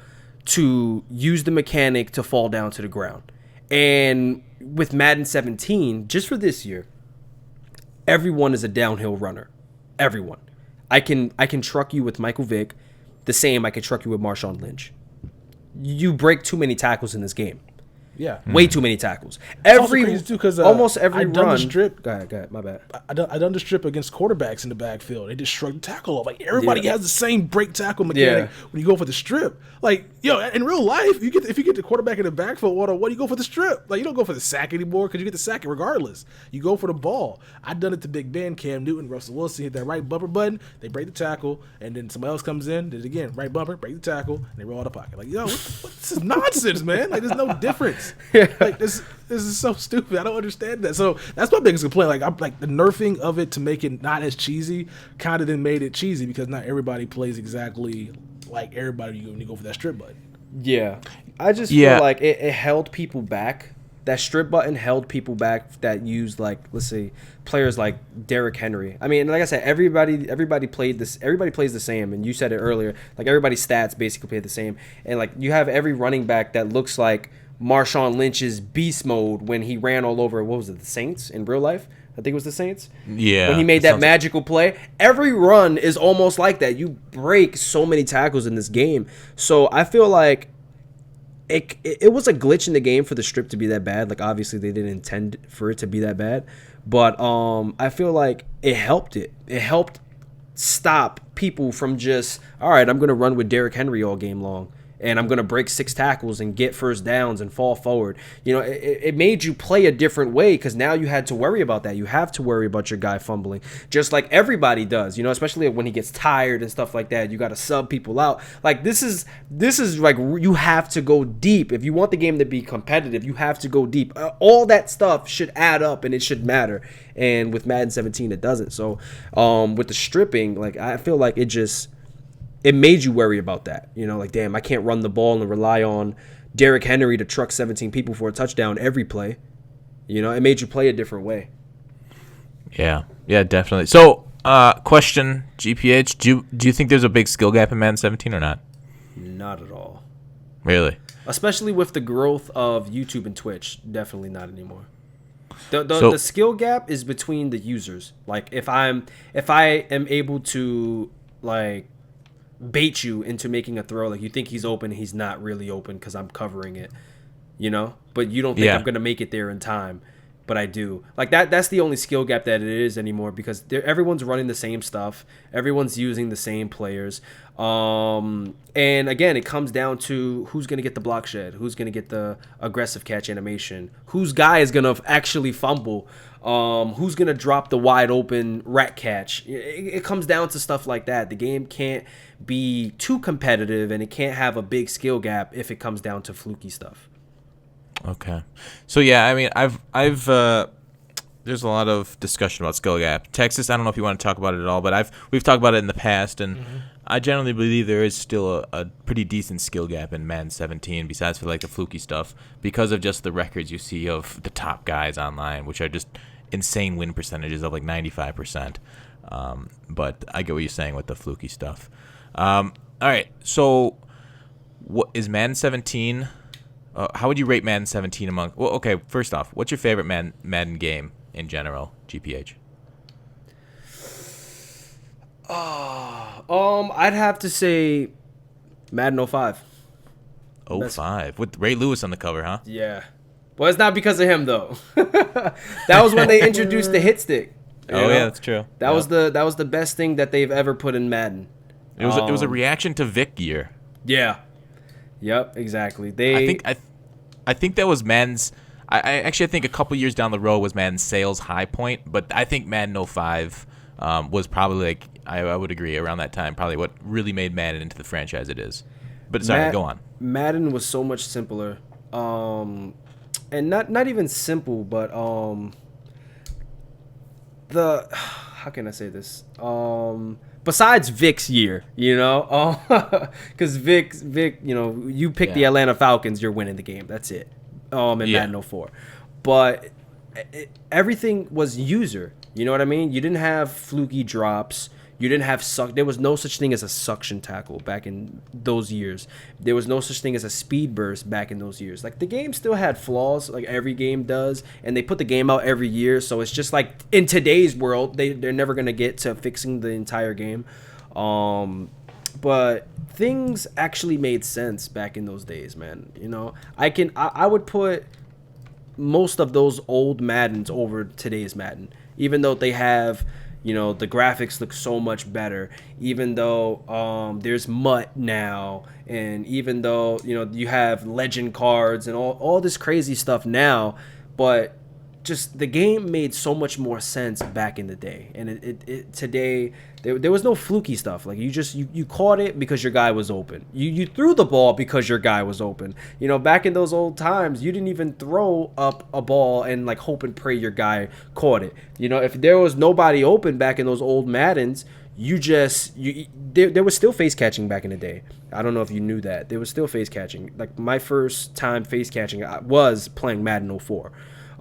to use the mechanic to fall down to the ground. And with Madden 17, just for this year, everyone is a downhill runner. Everyone. I can truck you with Michael Vick. The same I could truck you with Marshawn Lynch. You break too many tackles in this game. Yeah. Way too many tackles. Almost every run. The strip. Go ahead, my bad. I done the strip against quarterbacks in the backfield. They just shrug the tackle off. Everybody has the same break tackle mechanic when you go for the strip. In real life, if you get the quarterback in the backfield, what do you go for the strip? You don't go for the sack anymore because you get the sack regardless. You go for the ball. I done it to Big Ben, Cam Newton, Russell Wilson, hit that right bumper button, they break the tackle, and then somebody else comes in, did it again, right bumper, break the tackle, and they roll out of the pocket. This is nonsense, man. There's no difference. This is so stupid. I don't understand that. So that's my biggest complaint. The nerfing of it to make it not as cheesy kind of then made it cheesy because not everybody plays exactly like everybody when you go for that strip button. Yeah. I just feel like it held people back. That strip button held people back that used let's say players like Derrick Henry. I mean, like I said, everybody played this. Everybody plays the same, and you said it earlier. Everybody's stats basically play the same, and you have every running back that looks like Marshawn Lynch's beast mode when he ran all over, what was it, the Saints in real life? I think it was the Saints. Yeah. When he made that magical play. Every run is almost like that. You break so many tackles in this game. So I feel like it was a glitch in the game for the strip to be that bad. Obviously they didn't intend for it to be that bad. But I feel like it helped it. It helped stop people from just, all right, I'm going to run with Derrick Henry all game long. And I'm going to break 6 tackles and get first downs and fall forward. It made you play a different way because now you had to worry about that. You have to worry about your guy fumbling, just like everybody does, especially when he gets tired and stuff like that. You got to sub people out. This is you have to go deep. If you want the game to be competitive, you have to go deep. All that stuff should add up and it should matter. And with Madden 17, it doesn't. So with the stripping, I feel like it made you worry about that. Damn, I can't run the ball and rely on Derrick Henry to truck 17 people for a touchdown every play. It made you play a different way. Yeah, definitely. So, question, GPH, do you think there's a big skill gap in Madden 17 or not? Not at all. Really? Especially with the growth of YouTube and Twitch, definitely not anymore. The skill gap is between the users. If I am able to bait you into making a throw, you think he's open, he's not really open because I'm covering it, but you don't think I'm going to make it there in time. but I do. Like that's the only skill gap that it is anymore, because everyone's running the same stuff. Everyone's using the same players. And again, it comes down to who's going to get the block shed, who's going to get the aggressive catch animation, whose guy is going to actually fumble, who's going to drop the wide open rat catch. It comes down to stuff like that. The game can't be too competitive, and it can't have a big skill gap if it comes down to fluky stuff. Okay. So yeah, I mean, I've there's a lot of discussion about skill gap. Texas, I don't know if you want to talk about it at all, but we've talked about it in the past, and I generally believe there is still a pretty decent skill gap in Madden 17, besides for like the fluky stuff, because of just the records you see of the top guys online, which are just insane win percentages of like 95%. But I get what you're saying with the fluky stuff. All right, so what is Madden 17? How would you rate Madden 17 among? Well, okay, first off, what's your favorite Madden game in general, GPH? I'd have to say Madden 05. 05 with Ray Lewis on the cover, huh? Yeah. Well, it's not because of him though. That was when they introduced the hit stick. Yeah, that's true. That was the best thing that they've ever put in Madden. It was a reaction to Vic gear. Yeah. Yep, exactly. I think that was Madden's. I think a couple years down the road was Madden's sales high point, but I think Madden 05 was probably like I would agree around that time probably what really made Madden into the franchise it is. But sorry, go on. Madden was so much simpler, and not even simple, but how can I say this? Besides Vic's year, because Vic, you pick the Atlanta Falcons, you're winning the game. That's it. In Madden 04. But everything was user. You know what I mean? You didn't have fluky drops. You didn't have There was no such thing as a suction tackle back in those years. There was no such thing as a speed burst back in those years. Like, the game still had flaws, like every game does, and they put the game out every year. So it's just like in today's world, they're never gonna get to fixing the entire game. But things actually made sense back in those days, man. I would put most of those old Maddens over today's Madden, even though they have, the graphics look so much better, even though there's MUT now, and even though, you have legend cards and all this crazy stuff now, but just the game made so much more sense back in the day. And today there was no fluky stuff. Like, you caught it because your guy was open. You threw the ball because your guy was open. Back in those old times, you didn't even throw up a ball and like hope and pray your guy caught it. If there was nobody open back in those old Maddens, there was still face catching back in the day. I don't know if you knew that. There was still face catching. Like, my first time face catching was playing Madden 04.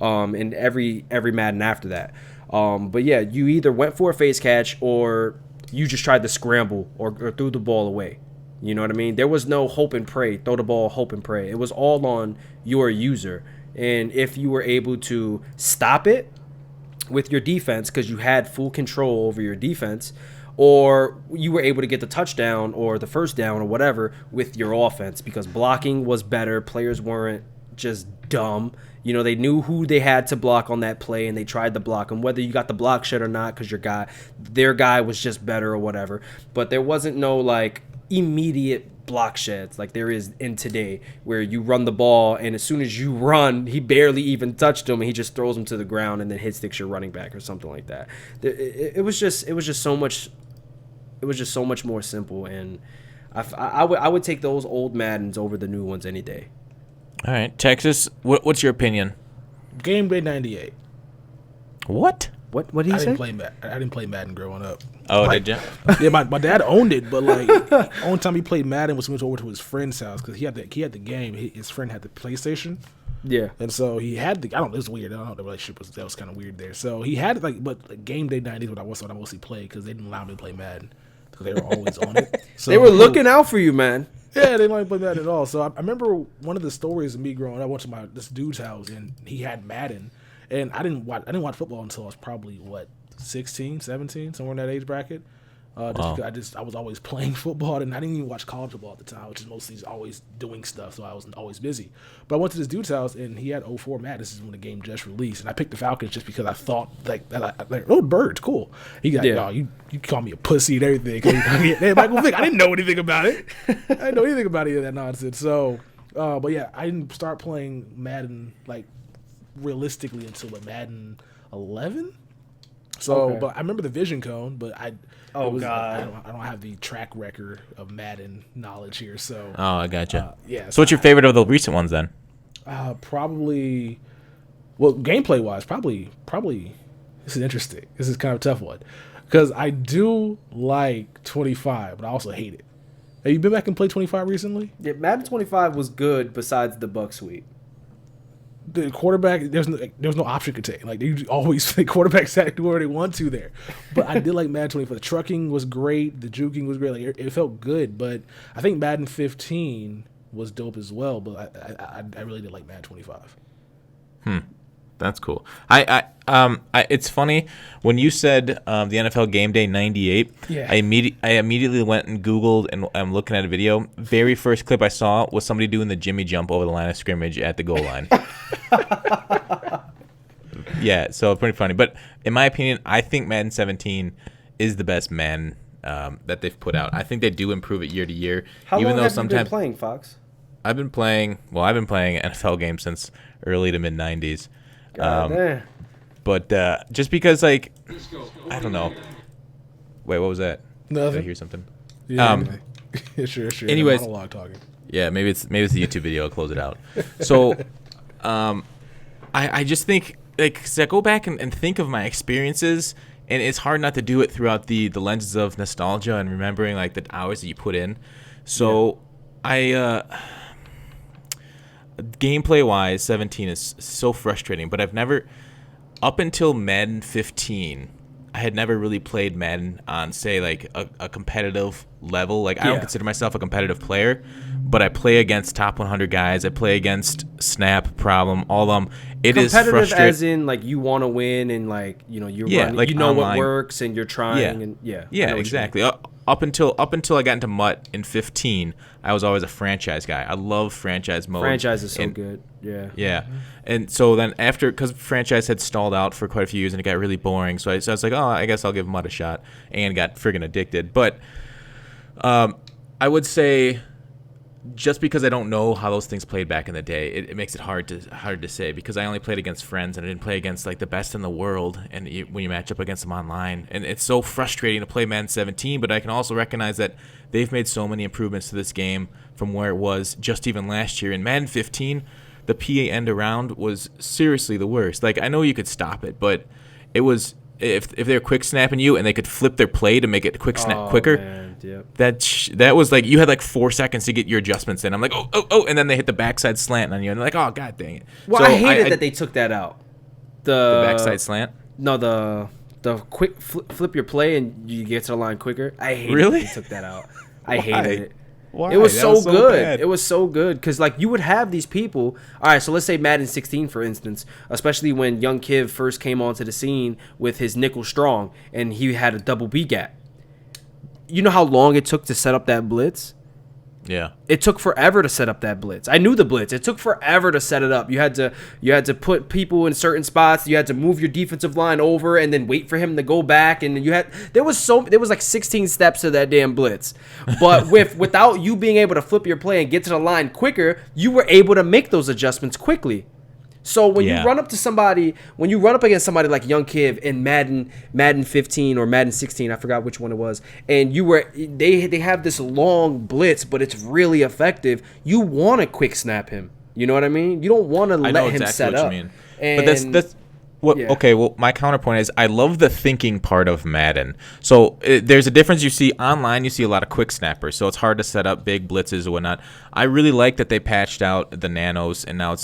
And every Madden after that. But yeah, you either went for a face catch or you just tried to scramble or threw the ball away. You know what I mean? There was no hope and pray, throw the ball, hope and pray. It was all on your user. And if you were able to stop it with your defense because you had full control over your defense, or you were able to get the touchdown or the first down or whatever with your offense because blocking was better, players weren't just dumb. They knew who they had to block on that play, and they tried to block them, whether you got the block shed or not, because their guy was just better or whatever. But there wasn't no like immediate block sheds like there is in today, where you run the ball, and as soon as you run, he barely even touched him, and he just throws him to the ground and then hit sticks your running back or something like that. It was just so much. It was just so much more simple, and I would take those old Maddens over the new ones any day. All right, Texas, what's your opinion? Game Day 98. What? What did he say? I didn't play Madden growing up. Oh, did you? Yeah, my dad owned it, but like the only time he played Madden was when he went over to his friend's house because he had the game. His friend had the PlayStation. Yeah, and so he had the. I don't know. It was weird. I don't know. The relationship was kind of weird there. So he had but Game Day 90 is what I mostly played because they didn't allow me to play Madden because they were always on it. So they were looking out for you, man. Yeah, they didn't play Madden at all. So I remember one of the stories of me growing up. I went to this dude's house and he had Madden, and I didn't watch football until I was probably 16, 17, somewhere in that age bracket. Because I was always playing football, and I didn't even watch college football at the time, which is mostly always doing stuff, so I was always busy. But I went to this dude's house, and he had 04 Madden. This is when the game just released, and I picked the Falcons just because I thought oh, birds, cool. He got you call me a pussy and everything. Hey, Michael Vick, I didn't know anything about it. I didn't know anything about any of that nonsense. So, but yeah, I didn't start playing Madden like realistically until Madden 11. So, But I remember the Vision Cone, but I don't have the track record of Madden knowledge here. So, I gotcha. So what's your favorite of the recent ones then? Probably, well, gameplay wise, probably. This is interesting. This is kind of a tough one because I do like 25, but I also hate it. Have you been back and played 25 recently? Yeah, Madden 25 was good besides the Buck Sweep. The quarterback, there's no option contain. Like, they always the quarterbacks do where they want to there. But I did like Madden 24. The trucking was great. The juking was great. Like, it felt good. But I think Madden 15 was dope as well. But I really did like Madden 25. That's cool. It's funny when you said the NFL Game Day '98. Yeah. I immediately went and Googled, and I'm looking at a video. Very first clip I saw was somebody doing the Jimmy jump over the line of scrimmage at the goal line. Yeah, so pretty funny. But in my opinion, I think Madden 17 is the best Madden that they've put out. I think they do improve it year to year. How long have you been playing, Fox? I've been playing NFL games since early to mid '90s. But just because, like, I don't know. Wait, what was that? Nothing. Did I hear something? Yeah. Sure. Anyways, monologue talking. Yeah, maybe it's the YouTube video. I'll close it out. So, I just think, like, 'cause I go back and think of my experiences, and it's hard not to do it throughout the lenses of nostalgia and remembering, like, the hours that you put in. So, gameplay wise, 17 is so frustrating, but I've never, up until Madden 15, I had never really played Madden on, say, like a competitive level. Like, I don't consider myself a competitive player, but I play against top 100 guys. I play against Snap, Problem, all of them. It is frustrating. Competitive as in, like, you want to win and, like, you know, you're running, like, you know online. what works and you're trying and exactly. Up until I got into MUT in 15, I was always a franchise guy. I love franchise mode. Franchise is so good. Yeah. Yeah. And so then after, because franchise had stalled out for quite a few years and it got really boring, so I was like, oh, I guess I'll give MUT a shot, and got friggin' addicted. But I would say, just because I don't know how those things played back in the day, it makes it hard to say, because I only played against friends and I didn't play against, like, the best in the world, and when you match up against them online, and it's so frustrating to play Madden 17, but I can also recognize that they've made so many improvements to this game from where it was just even last year. In Madden 15, the PA end around was seriously the worst. Like, I know you could stop it, but it was, if they were quick snapping you and they could flip their play to make it quick snap quicker, man. Yep. That was like, you had like 4 seconds to get your adjustments in. I'm like, oh, and then they hit the backside slant on you, and they're like, oh, god dang it. Well, so I hated that they took that out. The backside slant? No, the quick flip your play and you get to the line quicker. I hated that they took that out. I hated it. Why? It was so good. Bad. It was so good because, like, you would have these people. All right, so let's say Madden 16, for instance, especially when young Kiv first came onto the scene with his nickel strong and he had a double B gap. You know how long it took to set up that blitz? Yeah. It took forever to set up that blitz. I knew the blitz. It took forever to set it up. You had to put people in certain spots. You had to move your defensive line over and then wait for him to go back. And there was like 16 steps to that damn blitz. But without you being able to flip your play and get to the line quicker, you were able to make those adjustments quickly. So when you run up against somebody like Young Kiv in Madden 15 or Madden 16, I forgot which one it was, and they have this long blitz, but it's really effective. You want to quick snap him. You know what I mean? You don't want to let him set up. You mean. But that's what. Yeah. Okay. Well, my counterpoint is I love the thinking part of Madden. So there's a difference. You see online, you see a lot of quick snappers, so it's hard to set up big blitzes or whatnot. I really like that they patched out the nanos, and now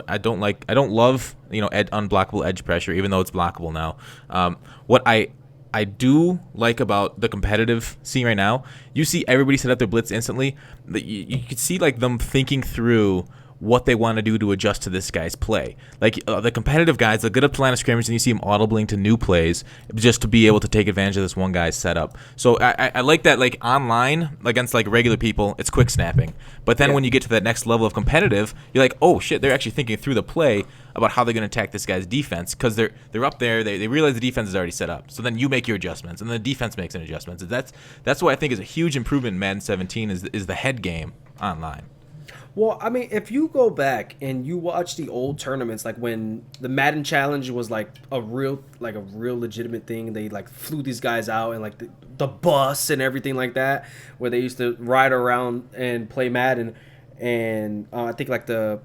I don't love unblockable edge pressure, even though it's blockable now. What I do like about the competitive scene right now, you see everybody set up their blitz instantly. You can see, like, them thinking through what they want to do to adjust to this guy's play. Like the competitive guys, they'll get up to line of scrimmage and you see them audibling to new plays just to be able to take advantage of this one guy's setup. So I like that, like online against like regular people, it's quick snapping. But then when you get to that next level of competitive, you're like, oh shit, they're actually thinking through the play about how they're going to attack this guy's defense, because they're up there, they realize the defense is already set up. So then you make your adjustments, and then the defense makes an adjustment. That's what I think is a huge improvement in Madden 17 is the head game online. Well, I mean, if you go back and you watch the old tournaments, like when the Madden Challenge was like a real legitimate thing, they like flew these guys out and like the bus and everything like that, where they used to ride around and play Madden, and I think like the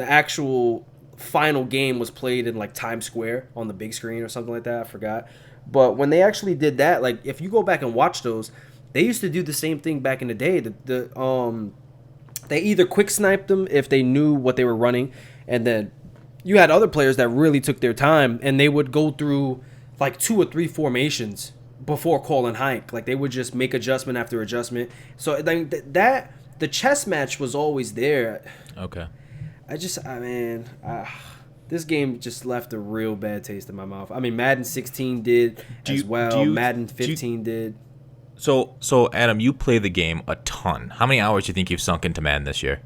actual final game was played in like Times Square on the big screen or something like that. I forgot, but when they actually did that, like if you go back and watch those, they used to do the same thing back in the day. They either quick sniped them if they knew what they were running, and then you had other players that really took their time, and they would go through like 2 or 3 formations before calling hike. Like they would just make adjustment after adjustment. So like that the chess match was always there. Okay. This game just left a real bad taste in my mouth. I mean, Madden 16 did as well. Madden 15 did. So Adam, you play the game a ton. How many hours do you think you've sunk into Madden this year?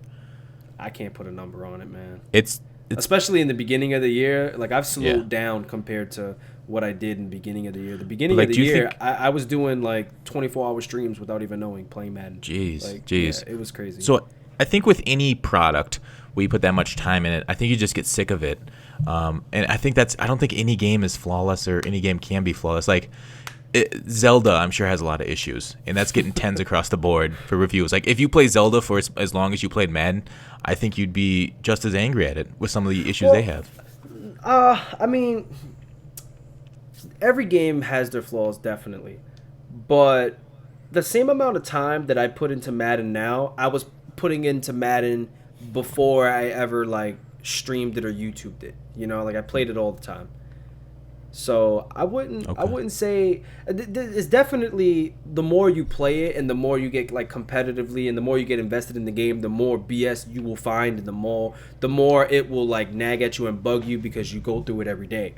I can't put a number on it, man. It's especially in the beginning of the year. Like I've slowed down compared to what I did in the beginning of the year. The beginning of the year, I was doing like 24-hour streams without even knowing, playing Madden. Jeez. Yeah, it was crazy. So I think with any product where you put that much time in it, I think you just get sick of it. And I don't think any game is flawless, or any game can be flawless. Like Zelda, I'm sure, has a lot of issues, and that's getting 10s across the board for reviews. Like if you play Zelda for as long as you played Madden, I think you'd be just as angry at it with some of the issues they have. I mean, every game has their flaws, definitely, but the same amount of time that I put into Madden now, I was putting into Madden before I ever like streamed it or YouTubed it. You know, like I played it all the time. So I wouldn't say it's definitely the more you play it and the more you get like competitively and the more you get invested in the game, the more BS you will find, and the more it will like nag at you and bug you because you go through it every day.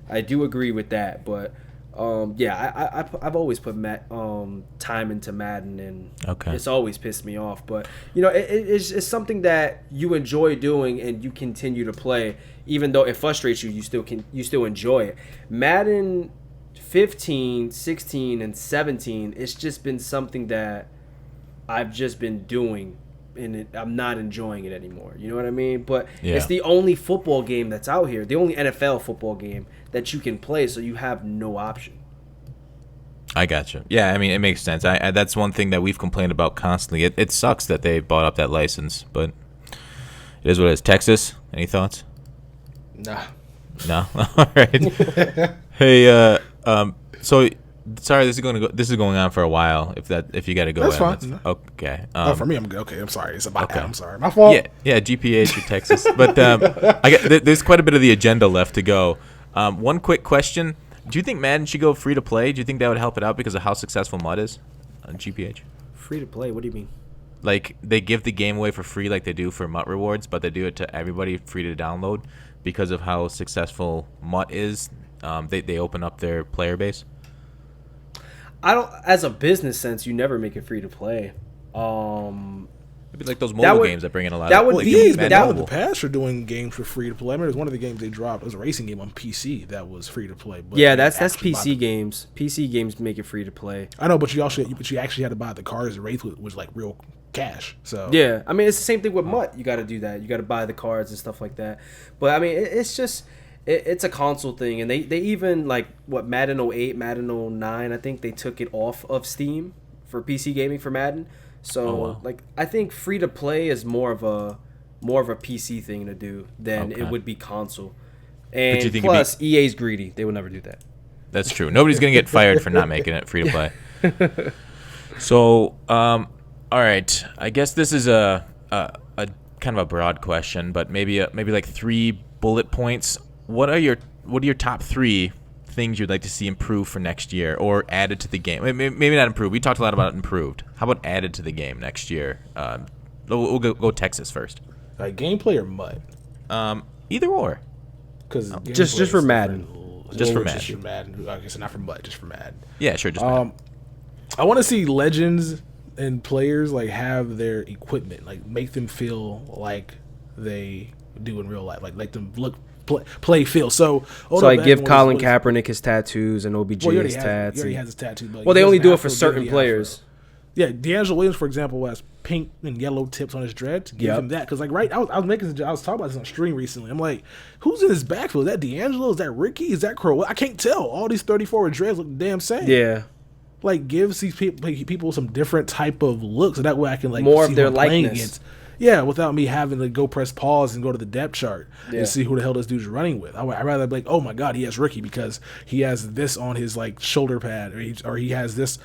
I do agree with that, but I've always put time into Madden, and it's always pissed me off. But you know, it's something that you enjoy doing and you continue to play, even though it frustrates you. You still enjoy it. Madden 15, 16, and 17. It's just been something that I've just been doing, and I'm not enjoying it anymore. You know what I mean? But it's the only football game that's out here, the only NFL football game that you can play, so you have no option. I gotcha. Yeah, I mean, it makes sense. I that's one thing that we've complained about constantly. It sucks that they bought up that license, but it is what it is. Texas, any thoughts? Nah. No? All right. Hey, so sorry, this is going on for a while. If you got to go, that's fine. Okay. For me, I'm good. Okay, I'm sorry. It's about that. I'm sorry. My fault. Yeah. GPH for Texas, but there's quite a bit of the agenda left to go. One quick question: do you think Madden should go free to play? Do you think that would help it out because of how successful MUT is on GPH? Free to play? What do you mean? Like they give the game away for free, like they do for MUT rewards, but they do it to everybody free to download because of how successful MUT is. They open up their player base. I don't. As a business sense, you never make it free to play. Maybe like those mobile games that bring in a lot. That of would be that in the past for doing games for free to play. I mean, it was one of the games they dropped. It was a racing game on PC that was free to play. But yeah, that's PC games. PC games make it free to play. I know, but you actually had to buy the cards. The race was like real cash. So yeah, I mean, it's the same thing with MUT. You got to do that. You got to buy the cards and stuff like that. But I mean, it's just. It's a console thing, and they even like Madden 08, Madden 09, I think they took it off of Steam for PC gaming for Madden. So like I think free to play is more of a PC thing to do than it would be console. And plus EA's greedy. They would never do that. That's true. Nobody's going to get fired for not making it free to play. So all right, I guess this is a kind of a broad question, but maybe like 3 bullet points. What are your top 3 things you'd like to see improve for next year or added to the game? Maybe not improve. We talked a lot about improved. How about added to the game next year? We'll go Texas first. Like gameplay or MUT? Either or. Because just for Madden. Just for Madden. Just for Madden. I guess not for MUT, just for Madden. Yeah, sure. Just Madden. I want to see legends and players like have their equipment, like make them feel like they do in real life, like them look, play, feel. So I give Colin Kaepernick his tattoos and OBJ his tats. He already has his tattoo. But well, they only do it for certain players. Yeah, D'Angelo Williams, for example, has pink and yellow tips on his dreads. Give him that because, like, I was talking about this on stream recently. I'm like, who's in his backfield? Is that D'Angelo? Is that Ricky? Is that Crow? I can't tell. All these 34 with dreads look the damn same. Yeah. Like, give these people some different type of looks, so that way I can like more see of their likeness. Yeah, without me having to go press pause and go to the depth chart and see who the hell this dude's running with. I'd rather be like, oh my god, he has Ricky because he has this on his like shoulder pad, or he has this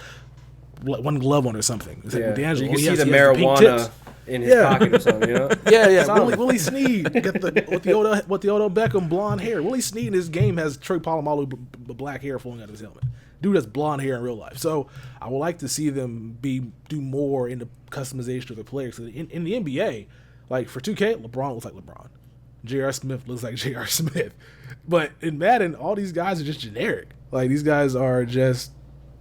one glove on or something. It's like, D'Angelo, you can see the marijuana in his pocket or something, you know? Yeah. Willie Snead with the Odell Beckham blonde hair. Willie Snead in this game has Troy Polamalu black hair flowing out of his helmet. Dude has blonde hair in real life. So I would like to see them do more in the customization of the players. In the NBA, like for 2K, LeBron looks like LeBron. J.R. Smith looks like J.R. Smith. But in Madden, all these guys are just generic. Like these guys are just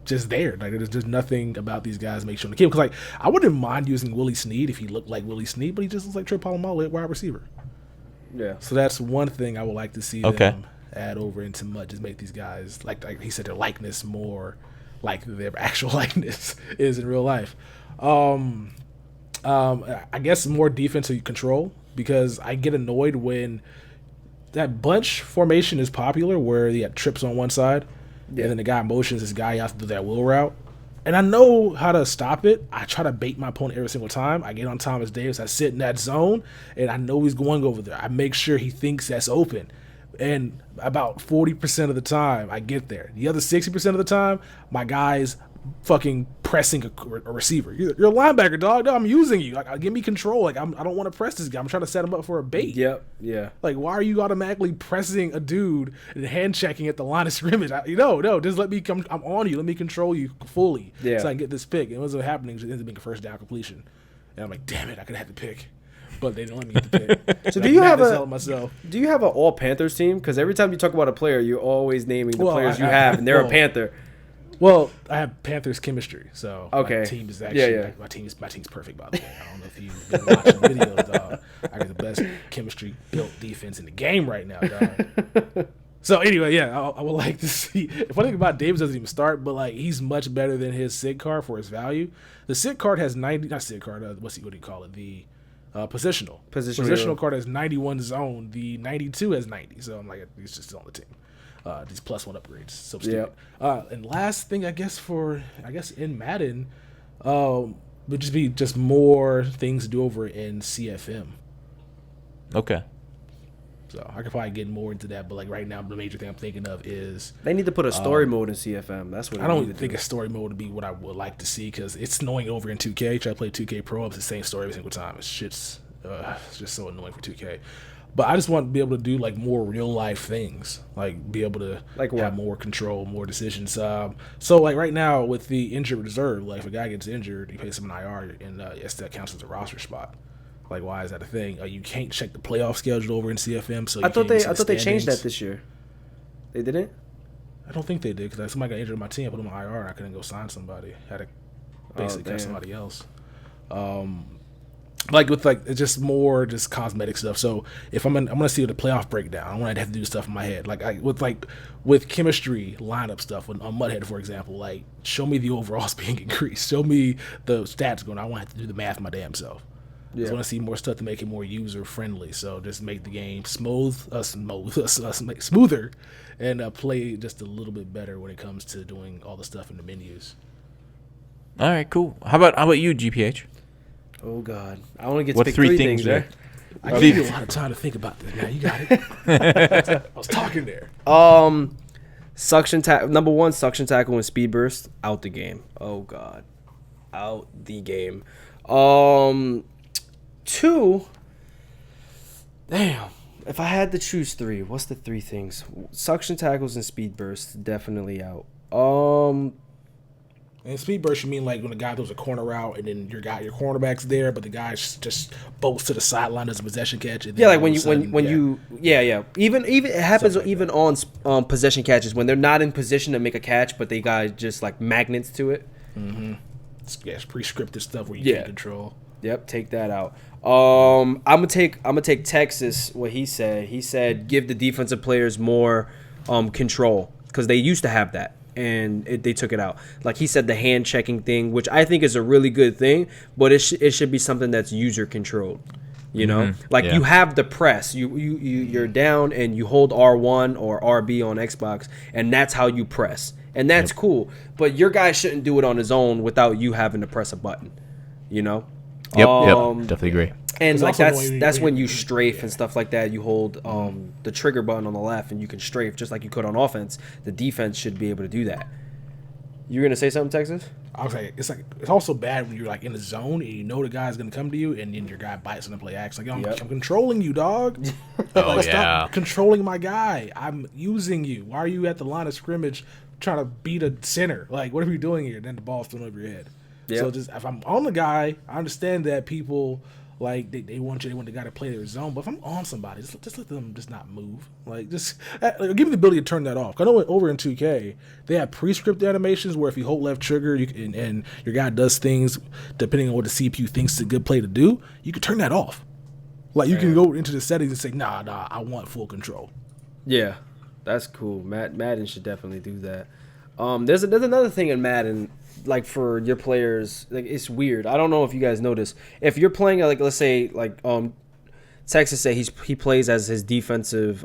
there. Like there's just nothing about these guys makes you on the game. Because like I wouldn't mind using Willie Snead if he looked like Willie Snead, but he just looks like Troy Polamalu at wide receiver. Yeah. So that's one thing I would like to see them add over into MUT. Just make these guys like he said, their likeness more like their actual likeness is in real life. I guess more defensive control, because I get annoyed when that bunch formation is popular where you have trips on one side and then the guy motions this guy out to do that wheel route. And I know how to stop it. I try to bait my opponent every single time. I get on Thomas Davis. I sit in that zone, and I know he's going over there. I make sure he thinks that's open. And about 40% of the time, I get there. The other 60% of the time, my guy's fucking pressing a receiver. You're a linebacker, dog. No, I'm using you. Like, give me control. Like, I don't want to press this guy. I'm trying to set him up for a bait. Yep. Yeah. Like, why are you automatically pressing a dude and hand checking at the line of scrimmage? No, just let me come. I'm on you. Let me control you fully so I can get this pick. And what's happening? It ends up being a first down completion. And I'm like, damn it, I could have had the pick. But they don't let me get the pick. So do you have an all Panthers team? Because every time you talk about a player, you're always naming the players you have, and they're a Panther. Well, I have Panthers chemistry, so my team is actually my team's perfect. By the way, I don't know if you've been watching videos, dog. I got the best chemistry built defense in the game right now, dog. So anyway, I would like to see. The funny thing about Davis doesn't even start, but like he's much better than his SIG card for his value. The SIG card has 90. Not SIG card. What do you call it? The positional card has 91 zone. The 92 has 90. So I'm like, he's just still on the team. These +1 upgrades. So stupid. And last thing, I guess in Madden, would just be more things to do over in CFM. Okay. So I could probably get more into that, but like right now, the major thing I'm thinking of is they need to put a story mode in CFM. That's what I don't think a story mode would be what I would like to see, because it's annoying over in 2K. Try to play 2K Pro, it's the same story every single time. It's just so annoying for 2K. But I just want to be able to do like more real life things, like be able to have more control, more decisions. So like right now with the injured reserve, like if a guy gets injured, you pay some IR, and that counts as a roster spot. Like, why is that a thing? You can't check the playoff schedule over in CFM. So I thought they changed that this year. They didn't? I don't think they did, because somebody got injured on my team. I put them on IR and I couldn't go sign somebody. I had to basically cut somebody else. It's just more just cosmetic stuff. So if I'm gonna see the playoff breakdown, I want to have to do stuff in my head. With chemistry lineup stuff on Mudhead, for example. Like, show me the overalls being increased. Show me the stats going. I want to have to do the math my damn self. I want to see more stuff to make it more user friendly. So just make the game smoother, and play just a little bit better when it comes to doing all the stuff in the menus. All right, cool. How about you, GPH? Oh God, I only get to pick three things, right? I gave you a lot of time to think about this. Now you got it. I was talking there. Suction tackle. Number 1, suction tackle and speed burst. Out the game. Oh God, out the game. 2. Damn. If I had to choose 3, what's the 3 things? Suction tackles and speed bursts, definitely out. And speed burst, you mean like when the guy throws a corner out and then your cornerback's there, but the guy just bolts to the sideline as a possession catch. And like when you even it happens even on possession catches when they're not in position to make a catch, but they got just like magnets to it. Mm-hmm. It's prescriptive stuff where you can't control. Yep, take that out. I'm gonna take Texas. What he said, give the defensive players more control because they used to have that. And they took it out. Like he said, the hand checking thing, which I think is a really good thing, but it should be something that's user controlled. You know, you have the press. You're down and you hold R1 or RB on Xbox, and that's how you press, and that's cool. But your guy shouldn't do it on his own without you having to press a button. You know. Yep. Definitely agree. And like that's when you strafe and stuff like that. You hold the trigger button on the left and you can strafe just like you could on offense. The defense should be able to do that. You're gonna say something, Texas? I was like, it's also bad when you're like in the zone and you know the guy's gonna come to you and then your guy bites on the play action. Like, I'm controlling you, dog. Stop controlling my guy. I'm using you. Why are you at the line of scrimmage trying to beat a center? Like, what are you doing here? And then the ball's thrown over your head. Yep. So just if I'm on the guy, I understand that people. Like they want the guy to play their zone, but if I'm on somebody, just let them just not move. Like just give me the ability to turn that off. I know over in 2K they have pre-scripted animations where if you hold left trigger and your guy does things depending on what the CPU thinks is a good play to do, you can turn that off. Like you can go into the settings and say, nah, I want full control. Yeah, that's cool. Madden should definitely do that. There's another thing in Madden. Like for your players, like it's weird. I don't know if you guys notice. If you're playing like let's say like Texas say he plays as his defensive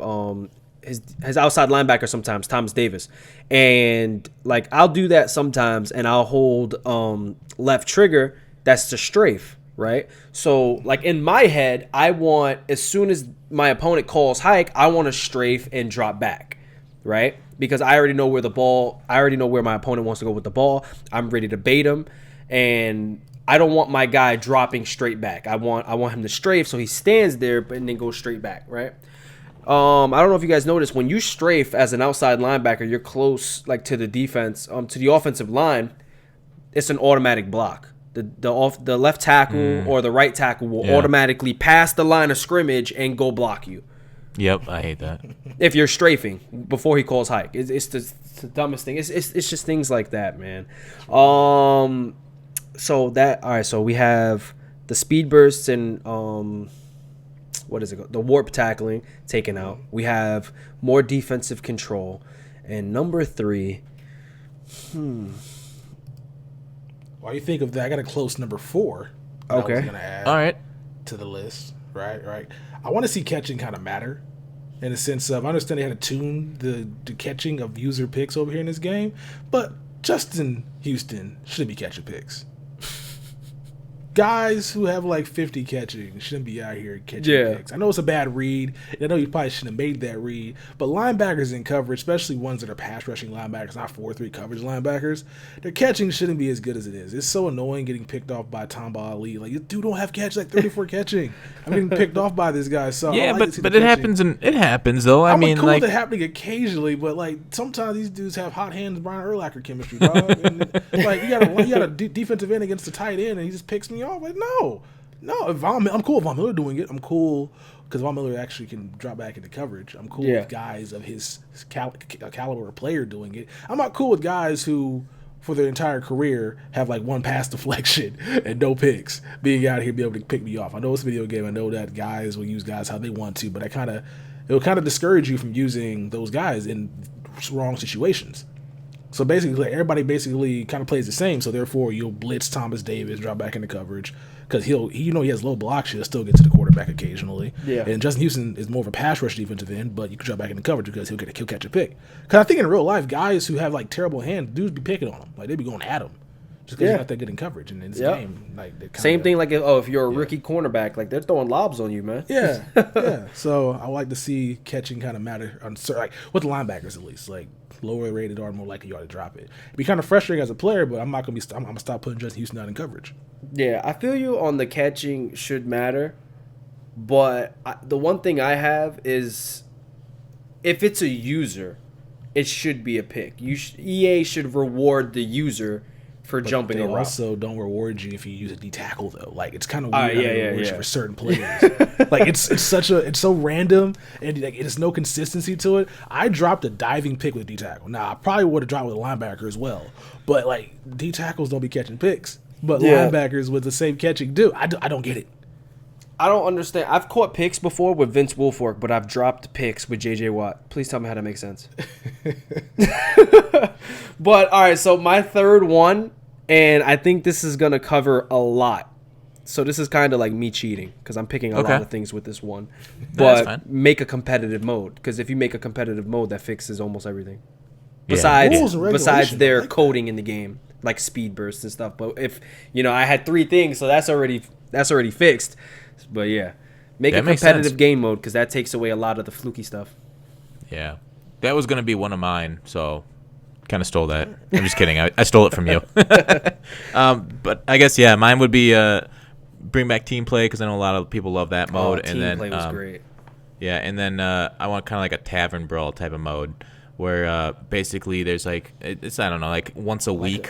his outside linebacker sometimes, Thomas Davis. And like I'll do that sometimes and I'll hold left trigger, that's the strafe, right? So like in my head, I want as soon as my opponent calls hike, I want to strafe and drop back, right? Because I already know where my opponent wants to go with the ball. I'm ready to bait him, and I don't want my guy dropping straight back. I want him to strafe so he stands there, and then goes straight back, right? I don't know if you guys noticed when you strafe as an outside linebacker, you're close like to the defense, to the offensive line. It's an automatic block. The left tackle or the right tackle will automatically pass the line of scrimmage and go block you. Yep, I hate that. If you're strafing before he calls hike, it's the dumbest thing. It's just things like that, man. So we have the speed bursts and what is it called? The warp tackling taken out. We have more defensive control, and number 3. While you think of that, I got a close number 4. Okay. I was gonna add All right. to the list. Right. I want to see catching kind of matter in the sense of I understand they had to tune the catching of user picks over here in this game, but Justin Houston shouldn't be catching picks. Guys who have like 50 catching shouldn't be out here catching picks. I know it's a bad read. I know you probably shouldn't have made that read. But linebackers in coverage, especially ones that are pass rushing linebackers, not 4-3 coverage linebackers, their catching shouldn't be as good as it is. It's so annoying getting picked off by Tom Ali. Like, you dude don't have catch like 34 catching. I'm getting picked off by this guy. So yeah, but it happens it happens though. I mean, cool like with it happening occasionally, but like sometimes these dudes have hot hands, Brian Urlacher chemistry, dog. And, like you got a defensive end against the tight end, and he just picks me off. Like no. I'm cool if Von Miller doing it. I'm cool because Von Miller actually can drop back into coverage. I'm cool with guys of his caliber of player doing it. I'm not cool with guys who, for their entire career, have like one pass deflection and no picks, being out here be able to pick me off. I know it's a video game. I know that guys will use guys how they want to, but it'll kind of discourage you from using those guys in wrong situations. So basically, everybody basically kind of plays the same. So therefore, you'll blitz Thomas Davis, drop back into coverage because he has low blocks. He'll still get to the quarterback occasionally. Yeah. And Justin Houston is more of a pass rush defensive end, but you can drop back into coverage because he'll catch a pick. Because I think in real life, guys who have like terrible hands, dudes be picking on him. Like they be going at him just because he's not that good in coverage. And in this game, like same thing. Like if you're a rookie cornerback, like they're throwing lobs on you, man. Yeah, yeah. So I like to see catching kind of matter on like with the linebackers at least, like. Lower rated or more likely you ought to drop it. It'd be kind of frustrating as a player, but I'm not gonna be. I'm gonna stop putting Justin Houston out in coverage. Yeah, I feel you on the catching should matter, but the one thing I have is if it's a user, it should be a pick. EA should reward the user for jumping a route. They also don't reward you if you use a D-tackle though. Like it's kind of weird. Yeah. For certain players. Like it's so random and like there's no consistency to it. I dropped a diving pick with D-tackle. Now I probably would have dropped with a linebacker as well, but like D-tackles don't be catching picks, but linebackers with the same catching do. I don't get it. I don't understand. I've caught picks before with Vince Wilfork, but I've dropped picks with J.J. Watt. Please tell me how that makes sense. But, all right, so my third one, and I think this is going to cover a lot. So this is kind of like me cheating because I'm picking a lot of things with this one. But make a competitive mode, because if you make a competitive mode, that fixes almost everything. Besides their coding in the game, like speed bursts and stuff. But if, I had 3 things, so that's already fixed. But yeah, make a competitive game mode because that takes away a lot of the fluky stuff. Yeah, that was going to be one of mine, so kind of stole that. I'm just kidding. I stole it from you. But I guess, mine would be bring back team play because I know a lot of people love that mode. Team play was great. Yeah, and then I want kind of like a tavern brawl type of mode where basically there's like it's I don't know, like once a week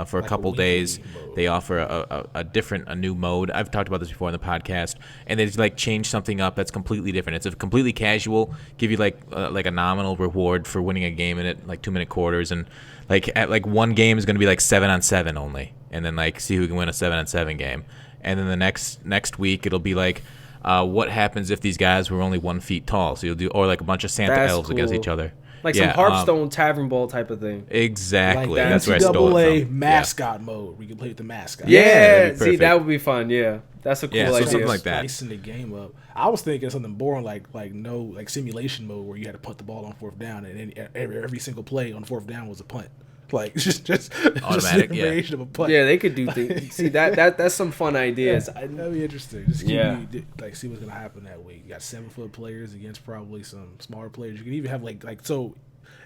for a couple days they offer a new mode. I've talked about this before in the podcast, and they just like change something up that's completely different. It's a completely casual, give you like a nominal reward for winning a game in it, like 2-minute quarters, and like one game is going to be like 7-on-7 only, and then like see who can win a 7-on-7 game, and then the next week it'll be like what happens if these guys were only 1 feet tall. So you'll do, or like a bunch of Santa elves against each other. Like some Hearthstone tavern ball type of thing. Exactly. Like that's where I stole it from. mascot mode. We can play with the mascot. Yeah, see, that would be fun. Yeah, that's a cool idea. Something like that. Spicing the game up. I was thinking something boring like simulation mode where you had to punt the ball on 4th down, and then every single play on 4th down was a punt. Like just automatic variation of a punt. Yeah, they could do things. See that's some fun ideas. That'd be interesting. Just see what's gonna happen that week. You got 7-foot players against probably some smaller players. You can even have like so.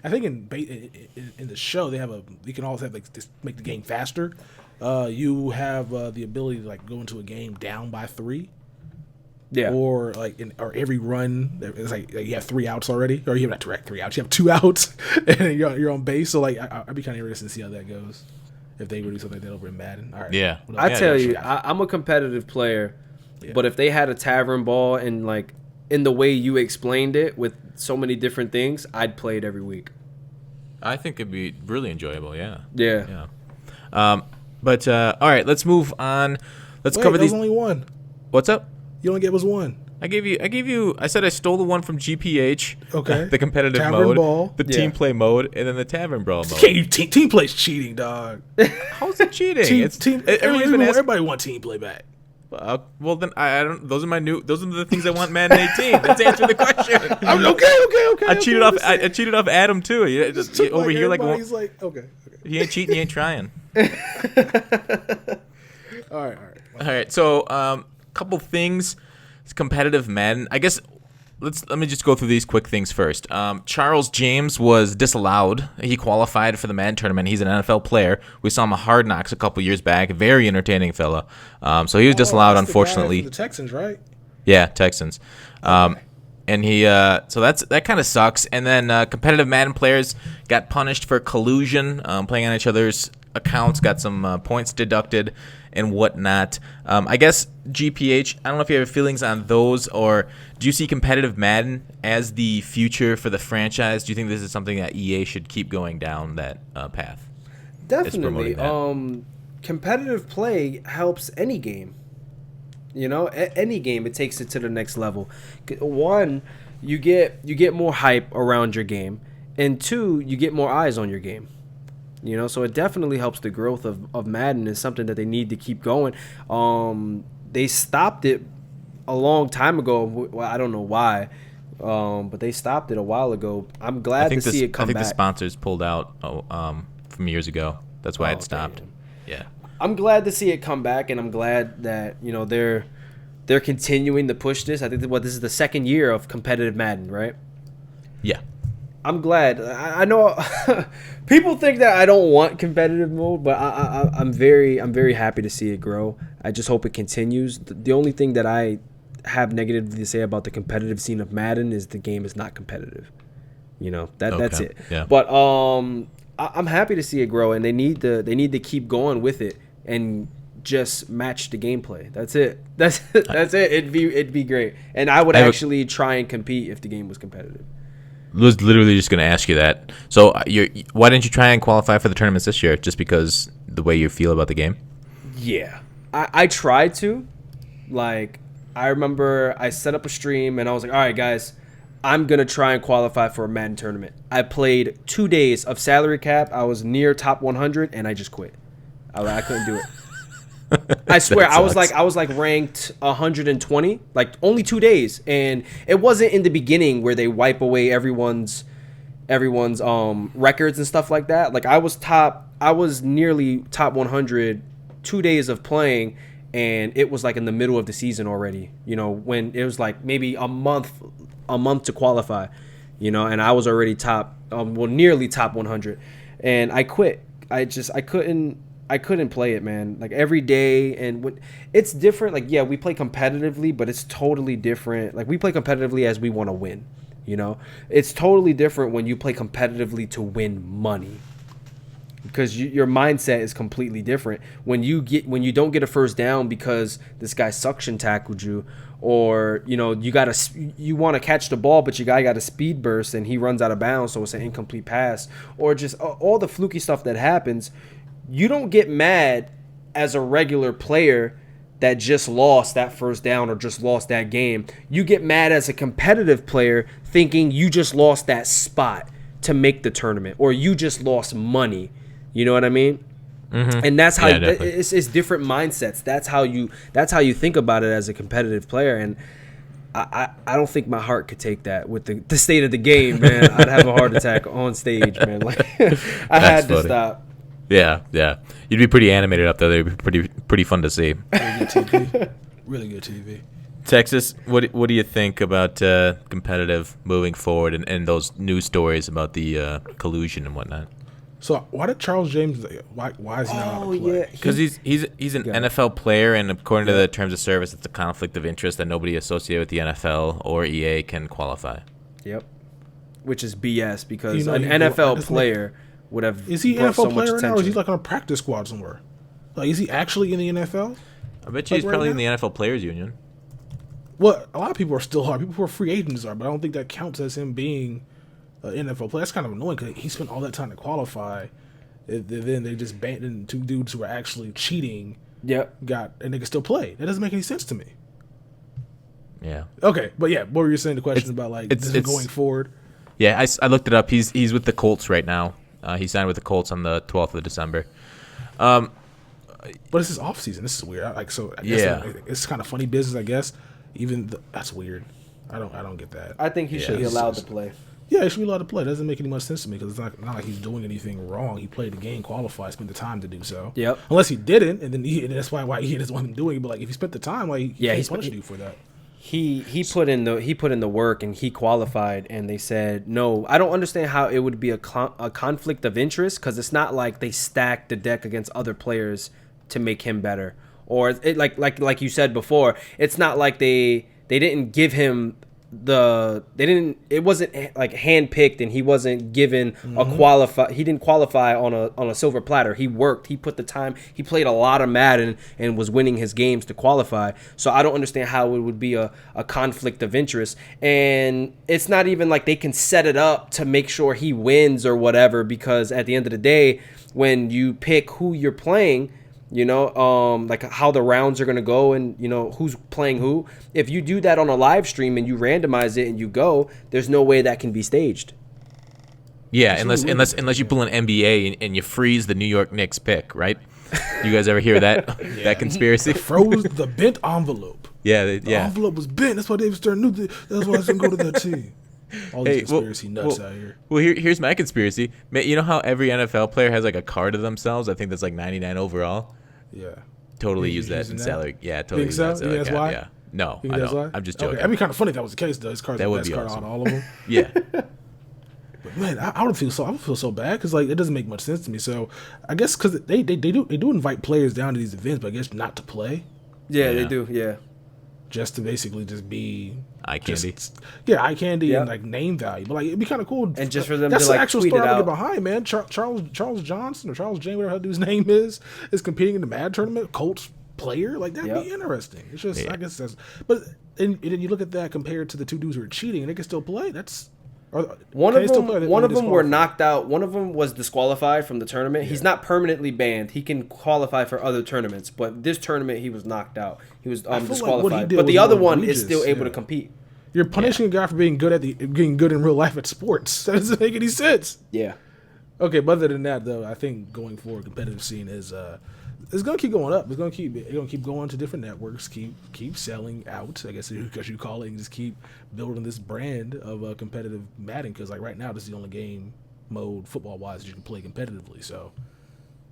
I think in the show you can also have like this, make the game faster. You have the ability to like go into a game down by 3. Yeah. Or or every run, it's like you have 3 outs already, or you have not 3 outs. You have 2 outs, and you're on base. So like I'd be kind of interested to see how that goes if they do something like that over in Madden. All right. Yeah. I tell you, I'm a competitive player, but if they had a tavern ball and like in the way you explained it with so many different things, I'd play it every week. I think it'd be really enjoyable. Yeah. Yeah. But all right, let's move on. Let's cover these. There's only one. What's up? You only gave us one. I gave you. I said I stole the one from GPH. Okay. The competitive tavern mode, ball. the team play mode, and then the tavern brawl mode. Team play's cheating, dog. How's it cheating? Everybody want team play back. Well, then I don't. Those are the things I want Madden 18. Let's answer the question. Okay. I cheated off Adam too. Over here, he's like, okay. He ain't cheating. He ain't trying. All right. So, couple things. It's competitive Madden. I guess let me just go through these quick things first. Charles James was disallowed. He qualified for the Madden tournament. He's an NFL player. We saw him at Hard Knocks a couple years back. Very entertaining fella. So he was disallowed, unfortunately. The Texans, right? Yeah, Texans. And he so that kind of sucks. And then competitive Madden players got punished for collusion, playing on each other's accounts, got some points deducted and whatnot. I guess GPH, I don't know if you have feelings on those, or do you see competitive Madden as the future for the franchise? Do you think this is something that EA should keep going down that path? Definitely. Competitive play helps any game. Any game, it takes it to the next level. 1, you get more hype around your game, and 2, you get more eyes on your game. So it definitely helps the growth of Madden. Is something that they need to keep going. They stopped it a long time ago. Well, I don't know why, but they stopped it a while ago. I'm glad to see it come back. I think the sponsors pulled out from years ago. That's why it stopped. Damn. Yeah. I'm glad to see it come back, and I'm glad that they're continuing to push this. I think this is the 2nd year of competitive Madden, right? Yeah. I'm glad. I know people think that I don't want competitive mode, but I'm very happy to see it grow. I just hope it continues. The only thing that I have negatively to say about the competitive scene of Madden is the game is not competitive. That's it. Yeah. But I'm happy to see it grow, and they need to keep going with it and just match the gameplay. That's it. That's it. It'd be great, and I would actually try and compete if the game was competitive. I was literally just going to ask you that. So why didn't you try and qualify for the tournaments this year? Just because the way you feel about the game? Yeah, I tried to. Like, I remember I set up a stream and I was like, all right, guys, I'm going to try and qualify for a Madden tournament. I played 2 days of salary cap. I was near top 100 and I just quit. I couldn't do it. I swear, I was like ranked 120, like only 2 days, and it wasn't in the beginning where they wipe away everyone's records and stuff like that. Like I was nearly top 100 2 days of playing, and it was like in the middle of the season already. You know, when it was like maybe a month to qualify. You know, and I was already nearly top 100, and I quit. I couldn't play it, man. Like every day, and it's different. Like, yeah, we play competitively, but it's totally different. Like we play competitively as we want to win. You know, it's totally different when you play competitively to win money, because your mindset is completely different. When you don't get a first down because this guy suction tackled you, or you know you want to catch the ball, but your guy got a speed burst and he runs out of bounds, so it's an incomplete pass, or just all the fluky stuff that happens. You don't get mad as a regular player that just lost that first down or just lost that game. You get mad as a competitive player thinking you just lost that spot to make the tournament, or you just lost money. You know what I mean? Mm-hmm. And that's how it's different mindsets. That's how you think about it as a competitive player. And I don't think my heart could take that with the state of the game, man. I'd have a heart attack on stage, man. Like I had to stop. Yeah. You'd be pretty animated up there. It'd be pretty fun to see. Really good TV. Texas, what do you think about competitive moving forward and those news stories about the collusion and whatnot? So why did Charles James? Why is he not on the play? Because he's an NFL player, and according to the terms of service, it's a conflict of interest that nobody associated with the NFL or EA can qualify. Yep, which is BS because an NFL player would have. Is he an NFL player right now, or is he like on a practice squad somewhere? Like, is he actually in the NFL? I bet you he's probably in the NFL Players Union. Well, a lot of people are still hard. People who are free agents are, but I don't think that counts as him being an NFL player. That's kind of annoying because he spent all that time to qualify, and then they just banned 2 dudes who were actually cheating. Yep. And they can still play. That doesn't make any sense to me. Yeah. Okay, but yeah, what were you saying? The question about like going forward? Yeah, I looked it up. He's with the Colts right now. He signed with the Colts on the 12th of December. But this is off season. This is weird. I guess it's kind of funny business. I guess that's weird. I don't get that. I think he should be allowed to play. Yeah, he should be allowed to play. It doesn't make any much sense to me because it's not like he's doing anything wrong. He played the game, qualified, spent the time to do so. Yep. Unless he didn't, and then that's why he doesn't want him doing it. But like, if he spent the time, like, he's punished you for that. He put in the work and he qualified, and they said no. I don't understand how it would be a conflict of interest, because it's not like they stacked the deck against other players to make him better, or like you said before, it's not like they didn't give him it wasn't like handpicked, and he wasn't given he didn't qualify on a silver platter. He worked, he put the time, he played a lot of Madden and was winning his games to qualify. So I don't understand how it would be a conflict of interest. And it's not even like they can set it up to make sure he wins or whatever, because at the end of the day, when you pick who you're playing, you know, like how the rounds are going to go and, you know, who's playing who. If you do that on a live stream and you randomize it and you go, there's no way that can be staged. Yeah, unless you pull an NBA and you freeze the New York Knicks pick, right? You guys ever hear that that conspiracy? They froze the bent envelope. Yeah, the envelope was bent. That's why David Stern knew that's why I didn't go to that team. All these conspiracy nuts out here. Well, here's my conspiracy. You know how every NFL player has like a card of themselves? I think that's like 99 overall. Yeah. Totally use that in salary. Yeah, totally use that. Think that's why? Yeah. No, I don't. I'm just joking. Okay. That'd be kind of funny if that was the case, though. His card's the best card out of all of them. Yeah. But man, I would feel so bad because like it doesn't make much sense to me. So I guess because they do invite players down to these events, but I guess not to play. Yeah, they do. Yeah. Just to basically just be. eye candy. Eye candy and like name value. But like it'd be kind of cool. And just for them that's to like the actual tweet story it I out. get behind, man. Charles Johnson or Charles James, whatever that dude's name is competing in the Madden tournament. Colts player, like that'd be interesting. It's just I guess that's. But and then you look at that compared to the two dudes who are cheating and they can still play. That's. One of them were knocked out. One of them was disqualified from the tournament. Yeah. He's not permanently banned. He can qualify for other tournaments, but this tournament he was knocked out. He was disqualified. But the other one is still able to compete. You're punishing a guy for being good in real life at sports. That doesn't make any sense. Yeah. Okay, but other than that, though, I think going forward, competitive scene is it's gonna keep going up. It's gonna keep going to different networks. Keep selling out. I guess because you call it, and just keep building this brand of competitive Madden. Because like right now, this is the only game mode football wise you can play competitively. So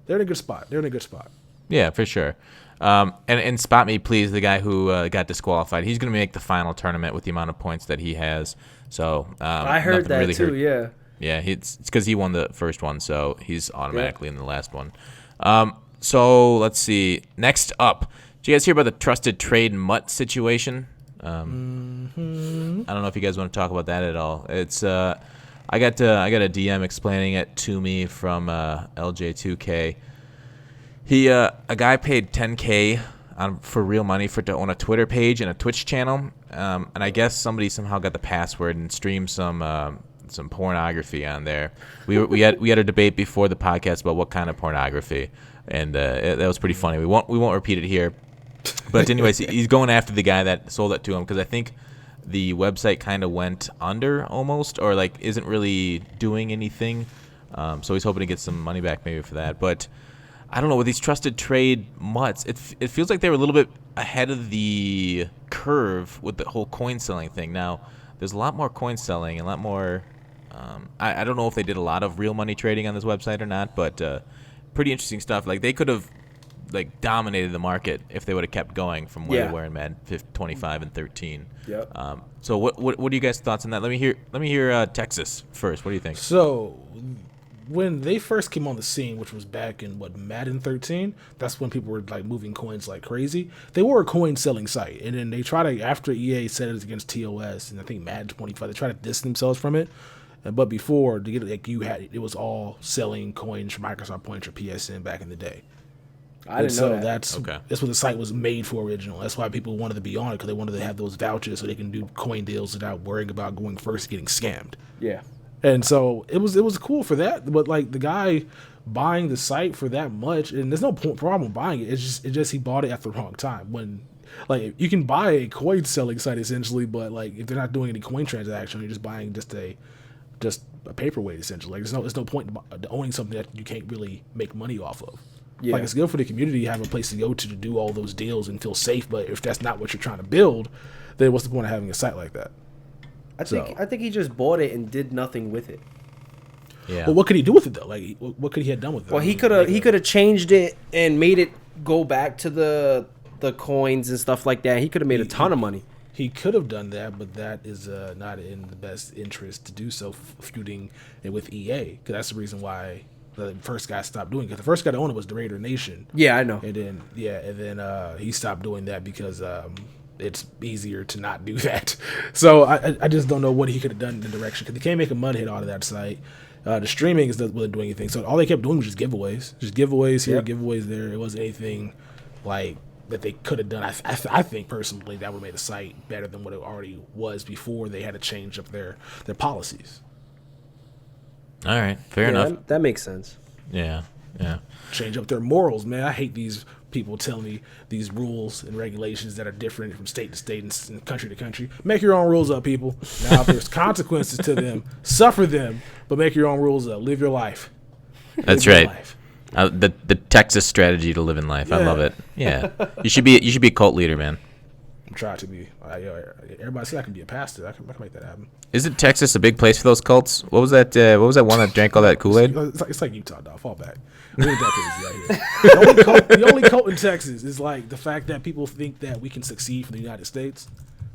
they're in a good spot. Yeah, for sure. And spot me, please, the guy who got disqualified. He's gonna make the final tournament with the amount of points that he has. So I heard that really too. Yeah. Yeah, it's because he won the first one, so he's automatically in the last one. So let's see. Next up, did you guys hear about the trusted trade MUT situation? I don't know if you guys want to talk about that at all. It's I got a DM explaining it to me from LJ2K. A guy paid $10K for real money to own a Twitter page and a Twitch channel, and I guess somebody somehow got the password and streamed some pornography on there. We had a debate before the podcast about what kind of pornography. And that was pretty funny. We won't repeat it here. But anyways, he's going after the guy that sold it to him because I think the website kind of went under almost, or like isn't really doing anything. So he's hoping to get some money back maybe for that. But I don't know, with these trusted trade MUTs, it feels like they were a little bit ahead of the curve with the whole coin selling thing. Now there's a lot more coin selling and a lot more. I don't know if they did a lot of real money trading on this website or not, but. Pretty interesting stuff. Like they could have like dominated the market if they would have kept going from where they were in Madden 25 and 13. Yep. So what are you guys' thoughts on that? Let me hear Texas first. What do you think? So when they first came on the scene, which was back in Madden 13, that's when people were like moving coins like crazy. They were a coin selling site, and then they tried to, after EA said it was against TOS and I think Madden 25, they tried to distance themselves from it. But before, to get it was all selling coins for Microsoft Points or PSN back in the day. I didn't know that. That's what the site was made for originally. That's why people wanted to be on it, because they wanted to have those vouchers so they can do coin deals without worrying about going first and getting scammed. Yeah. And so it was cool for that. But like the guy buying the site for that much, and there's no problem buying it. It's just he bought it at the wrong time. When like you can buy a coin selling site essentially, but like if they're not doing any coin transaction, you're just buying just a paperweight essentially. Like there's no point to owning something that you can't really make money off of. Yeah. Like it's good for the community to have a place to go to do all those deals and feel safe. But if that's not what you're trying to build, then what's the point of having a site like that? I think he just bought it and did nothing with it. Yeah. Well, what could he do with it though? Like what could he have done with it? Well, he could have changed it and made it go back to the coins and stuff like that. He could have made a ton of money. He could have done that, but that is not in the best interest to do so, feuding it with EA. Because that's the reason why the first guy stopped doing it. Because the first guy to own it was the Raider Nation. Yeah, I know. And then he stopped doing that because it's easier to not do that. So I just don't know what he could have done in the direction. Because they can't make a mud hit out of that site. The streaming wasn't doing anything. So all they kept doing was just giveaways. Just giveaways here, giveaways there. It wasn't anything like that they could have done. I think personally that would have made the site better than what it already was before they had to change up their policies. All right, fair enough. That makes sense. Yeah. Change up their morals, man. I hate these people telling me these rules and regulations that are different from state to state and country to country. Make your own rules up, people. Now, if there's consequences to them, suffer them, but make your own rules up. Live your life. That's right. The Texas strategy to live in life. Yeah. I love it. Yeah, you should be a cult leader, man. I'm trying to be. Everybody said I can be a pastor. I can make that happen. Isn't Texas a big place for those cults? What was that? What was that one that drank all that Kool-Aid? It's like Utah, dog. Fall back. We ain't that crazy right here. The only cult in Texas is like the fact that people think that we can succeed from the United States.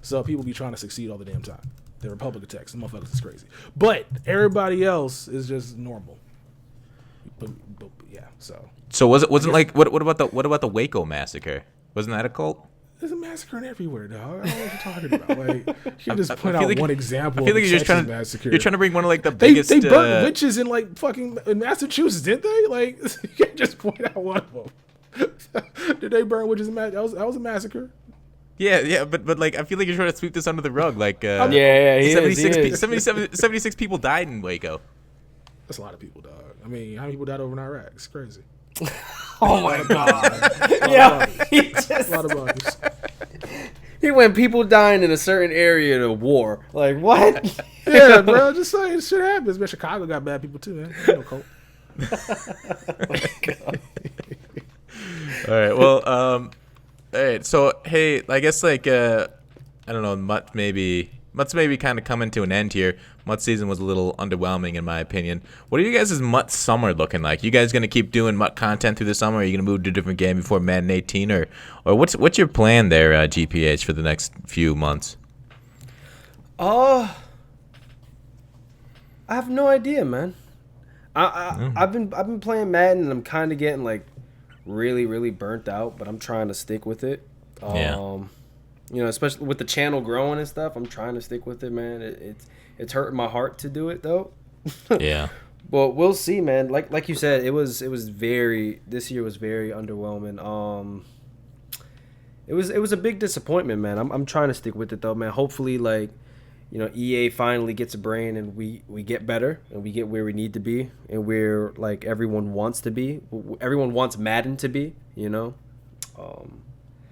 So people be trying to succeed all the damn time. The Republic of Texas, motherfuckers is crazy. But everybody else is just normal. But yeah, so wasn't like what about the Waco massacre? Wasn't that a cult? There's a massacre everywhere, dog. I don't know what you're talking about. Like, you can just point out like, one example. I feel like of you're just Texas trying to massacre. you're trying to bring one of like the biggest. They burnt witches in like fucking in Massachusetts, didn't they? Like, you can't just point out one of them. Did they burn witches in Massachusetts? That was a massacre. Yeah, but like I feel like you're trying to sweep this under the rug. Like, 76 people died in Waco. That's a lot of people, dog. I mean, how many people died over in Iraq? It's crazy. Oh my god! A lot of bodies. He went people dying in a certain area to war. Like what? Yeah, bro. Just saying, shit happens. Man, Chicago got bad people too, man. No cult. Oh my god. All right. Well, all right. So, hey, I guess like I don't know, MUT's maybe kind of coming to an end here. MUT season was a little underwhelming in my opinion. What are you guys' MUT summer looking like? You guys gonna keep doing MUT content through the summer? Or are you gonna move to a different game before Madden 18, or what's your plan there, GPH, for the next few months? I have no idea, man. I've been playing Madden and I'm kind of getting like really, really burnt out, but I'm trying to stick with it. You know, especially with the channel growing and stuff, I'm trying to stick with it, man. It's hurting my heart to do it though. Yeah. But we'll see, man. Like you said, this year was very underwhelming. It was a big disappointment, man. I'm trying to stick with it though, man. Hopefully, like, you know, EA finally gets a brain and we get better and we get where we need to be and where like everyone wants to be. Everyone wants Madden to be, you know.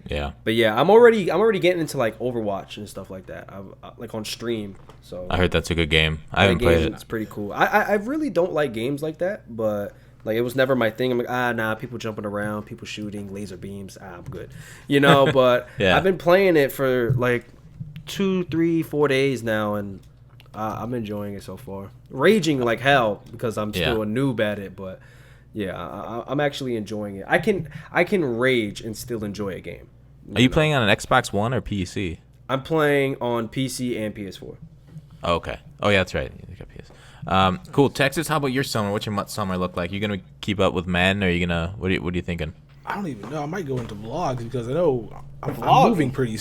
Yeah. But yeah, I'm already getting into like Overwatch and stuff like that. Like on stream. So I heard that's a good game. I haven't played it. It's pretty cool. I really don't like games like that, but like it was never my thing. I'm like, nah, people jumping around, people shooting, laser beams. I'm good. You know, but Yeah. I've been playing it for like 2, 3, 4 days now, and I'm enjoying it so far. Raging like hell because I'm still a noob at it, but yeah, I'm actually enjoying it. I can rage and still enjoy a game. Are you playing on an Xbox One or PC? I'm playing on PC and PS4. Oh, okay. Oh, yeah, that's right. You got PS. Cool. Texas, how about your summer? What's your MUT summer look like? You gonna keep up with Madden, or are you gonna? What are you thinking? I don't even know. I might go into vlogs because I know I'm moving pretty.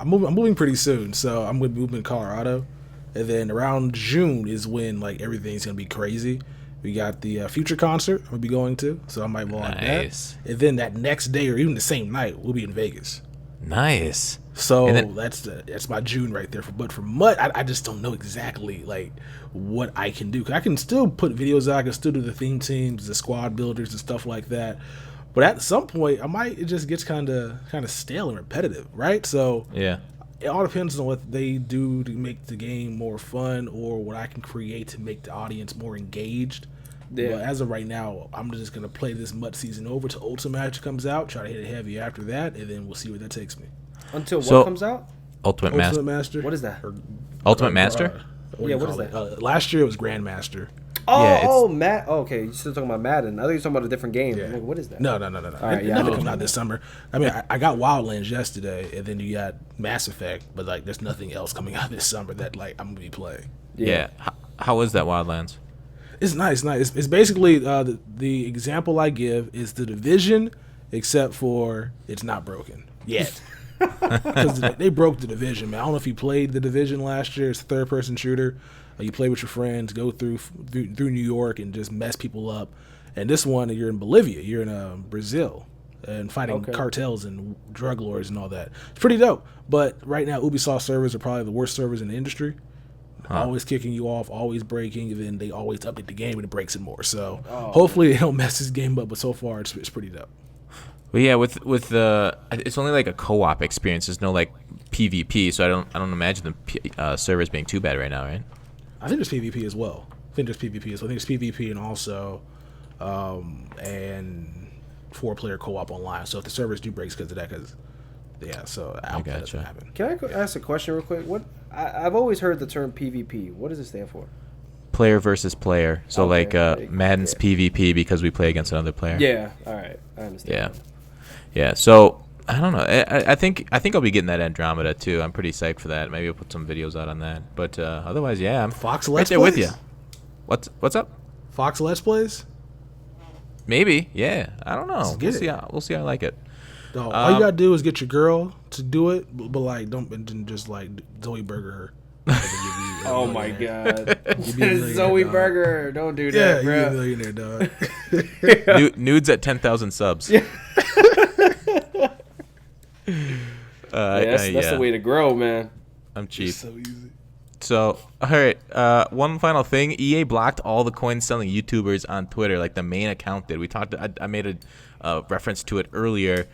I'm moving pretty soon, so I'm gonna move in Colorado, and then around June is when like everything's gonna be crazy. We got the Future concert I'm gonna be going to, so I might vlog that. And then that next day or even the same night, we'll be in Vegas. Nice. So that's my June right there. But for MUT, I just don't know exactly like what I can do. 'Cause I can still put videos out. I can still do the theme teams, the squad builders, and stuff like that. But at some point, it just gets kind of stale and repetitive, right? So yeah, it all depends on what they do to make the game more fun, or what I can create to make the audience more engaged. Yeah. But as of right now, I'm just gonna play this MUT season over till Ultimate Master comes out. Try to hit it heavy after that, and then we'll see where that takes me. Until what comes out? Ultimate Master. What is that? Ultimate Master? What is that? Last year it was Grandmaster. Matt. Oh, okay, you're still talking about Madden. I thought you were talking about a different game. Yeah. I'm like, what is that? No. All right, Nothing comes out this summer. I mean, I got Wildlands yesterday, and then you got Mass Effect, but like, there's nothing else coming out this summer that like I'm gonna be playing. Yeah. How is that Wildlands? It's nice. It's basically the example I give is The Division, except for it's not broken yet. Because they broke The Division, man. I don't know if you played The Division last year. It's a third-person shooter. You play with your friends, go through New York and just mess people up. And this one, you're in Bolivia. You're in Brazil and fighting cartels and drug lords and all that. It's pretty dope. But right now, Ubisoft servers are probably the worst servers in the industry. Always kicking you off, always breaking, and then they always update the game and it breaks it more. So hopefully they don't mess this game up. But so far, it's pretty dope. Well, yeah, with the it's only like a co-op experience. There's no like PvP, so I don't imagine the servers being too bad right now, right? I think there's PvP as well. I think there's PvP and also and 4-player co-op online. So if the servers do break because of that, so I hope that doesn't happen. Can I ask a question real quick? I've always heard the term PvP. What does it stand for? Player versus player. So Madden's PvP because we play against another player. Yeah. All right. I understand. Yeah. So I don't know. I think I'll be getting that Andromeda too. I'm pretty psyched for that. Maybe I'll put some videos out on that. But otherwise, yeah, I'm Fox right Let's there Plays? with you. What's up? Fox Let's Plays? Maybe. Yeah. I don't know. We'll see how I like it. No, all you gotta do is get your girl to do it, but like don't just like Zoe Burger her. Oh my god, Zoe Burger! Don't do that, bro. Yeah, you be a millionaire, dog. Nudes at 10,000 subs. Yeah. That's the way to grow, man. I'm cheap. It's so easy. So, all right. One final thing: EA blocked all the coin-selling YouTubers on Twitter, like the main account did. We talked. I made a reference to it earlier.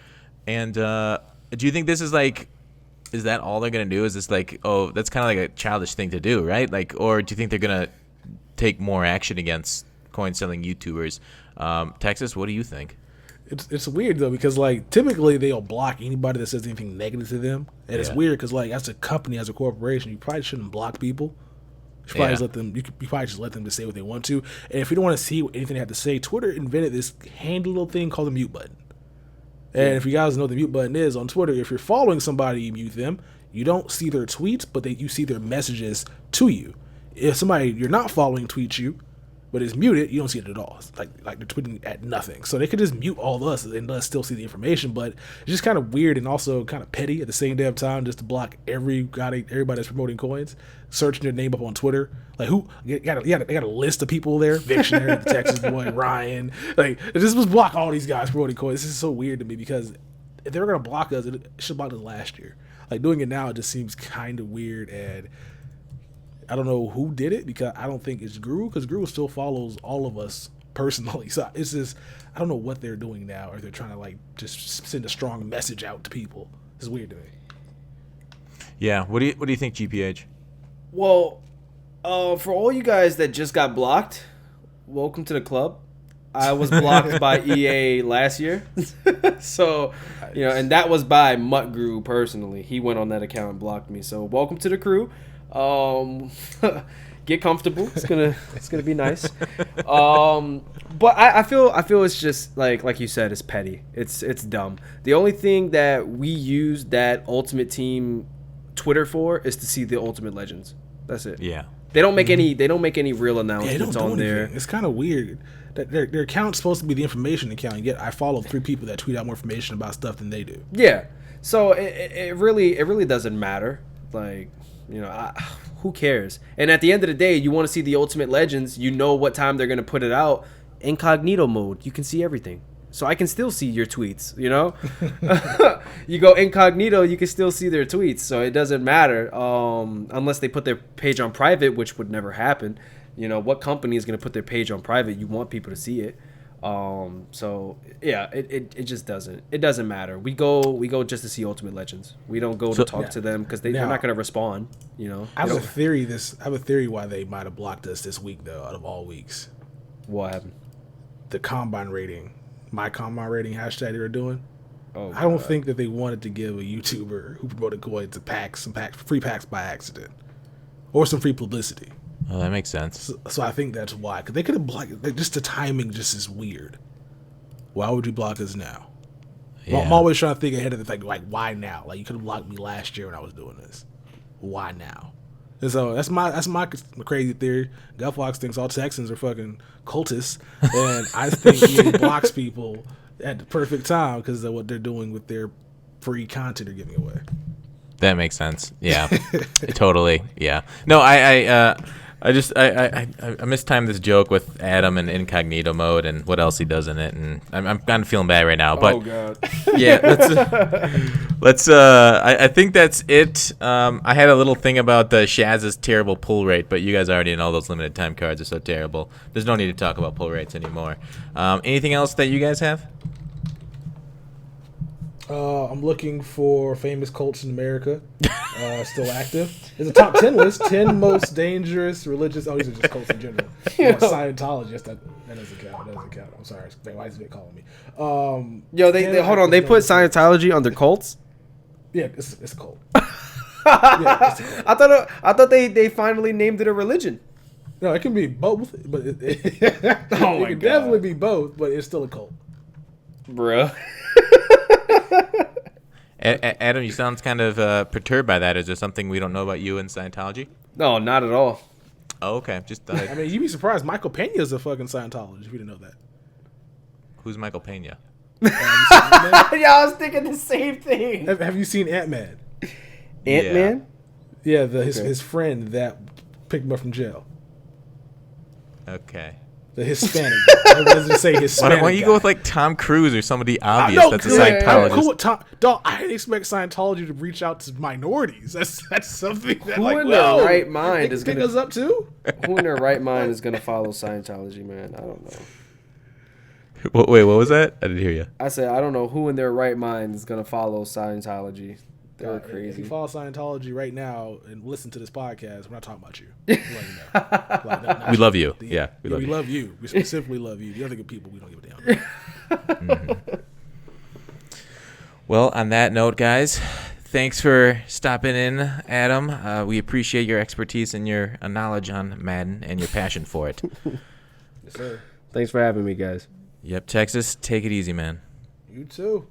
And do you think this is like? Is that all they're gonna do? Is this like, oh, that's kind of like a childish thing to do, right? Like, or do you think they're gonna take more action against coin-selling YouTubers? Texas, what do you think? It's weird though, because like typically they'll block anybody that says anything negative to them, and it's weird because like as a company, as a corporation, you probably shouldn't block people. You should probably just let them. You probably just let them to say what they want to, and if you don't want to see anything they have to say, Twitter invented this handy little thing called the mute button. And if you guys know what the mute button is on Twitter, if you're following somebody, you mute them. You don't see their tweets, but you see their messages to you. If somebody you're not following tweets you, but it's muted, you don't see it at all. It's like they're tweeting at nothing. So they could just mute all of us and let us still see the information. But it's just kind of weird and also kind of petty at the same damn time, just to block everybody that's promoting coins, searching their name up on Twitter. Like who? You got a list of people there. Victionary, the Texas boy, Ryan. Like this was block all these guys promoting coins. This is so weird to me because if they were gonna block us, it should block us last year. Like doing it now, it just seems kind of weird, and I don't know who did it because I don't think it's Gru, because Gru still follows all of us personally. So it's just, I don't know what they're doing now, or they're trying to like just send a strong message out to people. It's weird to me. Yeah. What do you think, GPH? Well, for all you guys that just got blocked, welcome to the club. I was blocked by EA last year. So, and that was by MUT Gru personally. He went on that account and blocked me. So welcome to the crew. Get comfortable. It's gonna be nice. But I feel it's just like you said, it's petty. It's dumb. The only thing that we use that Ultimate Team Twitter for is to see the Ultimate Legends. That's it. Yeah. They don't make any. They don't make any real announcements on there. It's kind of weird that their account's supposed to be the information account. Yet I follow 3 people that tweet out more information about stuff than they do. Yeah. So it really doesn't matter. Like. Who cares? And at the end of the day, you want to see the Ultimate Legends. You know what time they're going to put it out. Incognito mode. You can see everything. So I can still see your tweets, You go incognito, you can still see their tweets. So it doesn't matter unless they put their page on private, which would never happen. What company is going to put their page on private? You want people to see it. So yeah, it just doesn't matter. We go just to see Ultimate Legends. We don't go to talk to them because they're not going to respond. I have a theory why they might have blocked us this week though, out of all weeks. What happened? The combine rating, my combine rating hashtag they were doing. Oh, I don't think that they wanted to give a YouTuber who promoted coins some free packs by accident, or some free publicity. Oh, that makes sense. So I think that's why. Because they could have blocked it. Just the timing just is weird. Why would you block us now? Yeah. I'm always trying to think ahead of the thing. Like, why now? Like, you could have blocked me last year when I was doing this. Why now? And so that's my crazy theory. Gutfox thinks all Texans are fucking cultists. And I think he blocks people at the perfect time because of what they're doing with their free content they're giving away. That makes sense. Yeah. Totally. Yeah. No, I mistimed this joke with Adam and incognito mode and what else he does in it, and I'm kind of feeling bad right now. But oh god, yeah, let's. I think that's it. I had a little thing about the Shaz's terrible pull rate, but you guys already know those limited time cards are so terrible. There's no need to talk about pull rates anymore. Anything else that you guys have? I'm looking for famous cults in America. Still active. There's a top 10 list. 10 most dangerous religious. Oh, these are just cults in general. Scientology. That doesn't count. I'm sorry. Why is it calling me? They hold on. They put Scientology under cults. Yeah, it's a cult. Yeah, it's a cult. I thought they finally named it a religion. No, it can be both, but it can definitely be both. But it's still a cult, bruh. Adam, you sound kind of perturbed by that. Is there something we don't know about you and Scientology? No, not at all. Oh, okay. Just I mean, you'd be surprised. Michael Pena is a fucking Scientologist if you didn't know that. Who's Michael Pena? Yeah, I was thinking the same thing. Have you seen Ant-Man? Ant-Man? Yeah, his friend that picked him up from jail. Okay. The Hispanic. I was going to say Hispanic. Why don't you go with like Tom Cruise or somebody obvious that's a Scientologist? Cool with dog, I didn't expect Scientology to reach out to minorities. That's something that Who in their right mind is going to pick us up too? Who in their right mind is going to follow Scientology, man? I don't know. Wait, what was that? I didn't hear you. I said I don't know who in their right mind is going to follow Scientology. They're crazy. If you follow Scientology right now and listen to this podcast, we're not talking about you. No. We love you. We love you. We specifically love you. The other good people, we don't give a damn. Mm-hmm. Well, on that note, guys, thanks for stopping in, Adam. We appreciate your expertise and your knowledge on Madden and your passion for it. Yes, sir. Thanks for having me, guys. Yep, Texas, take it easy, man. You too.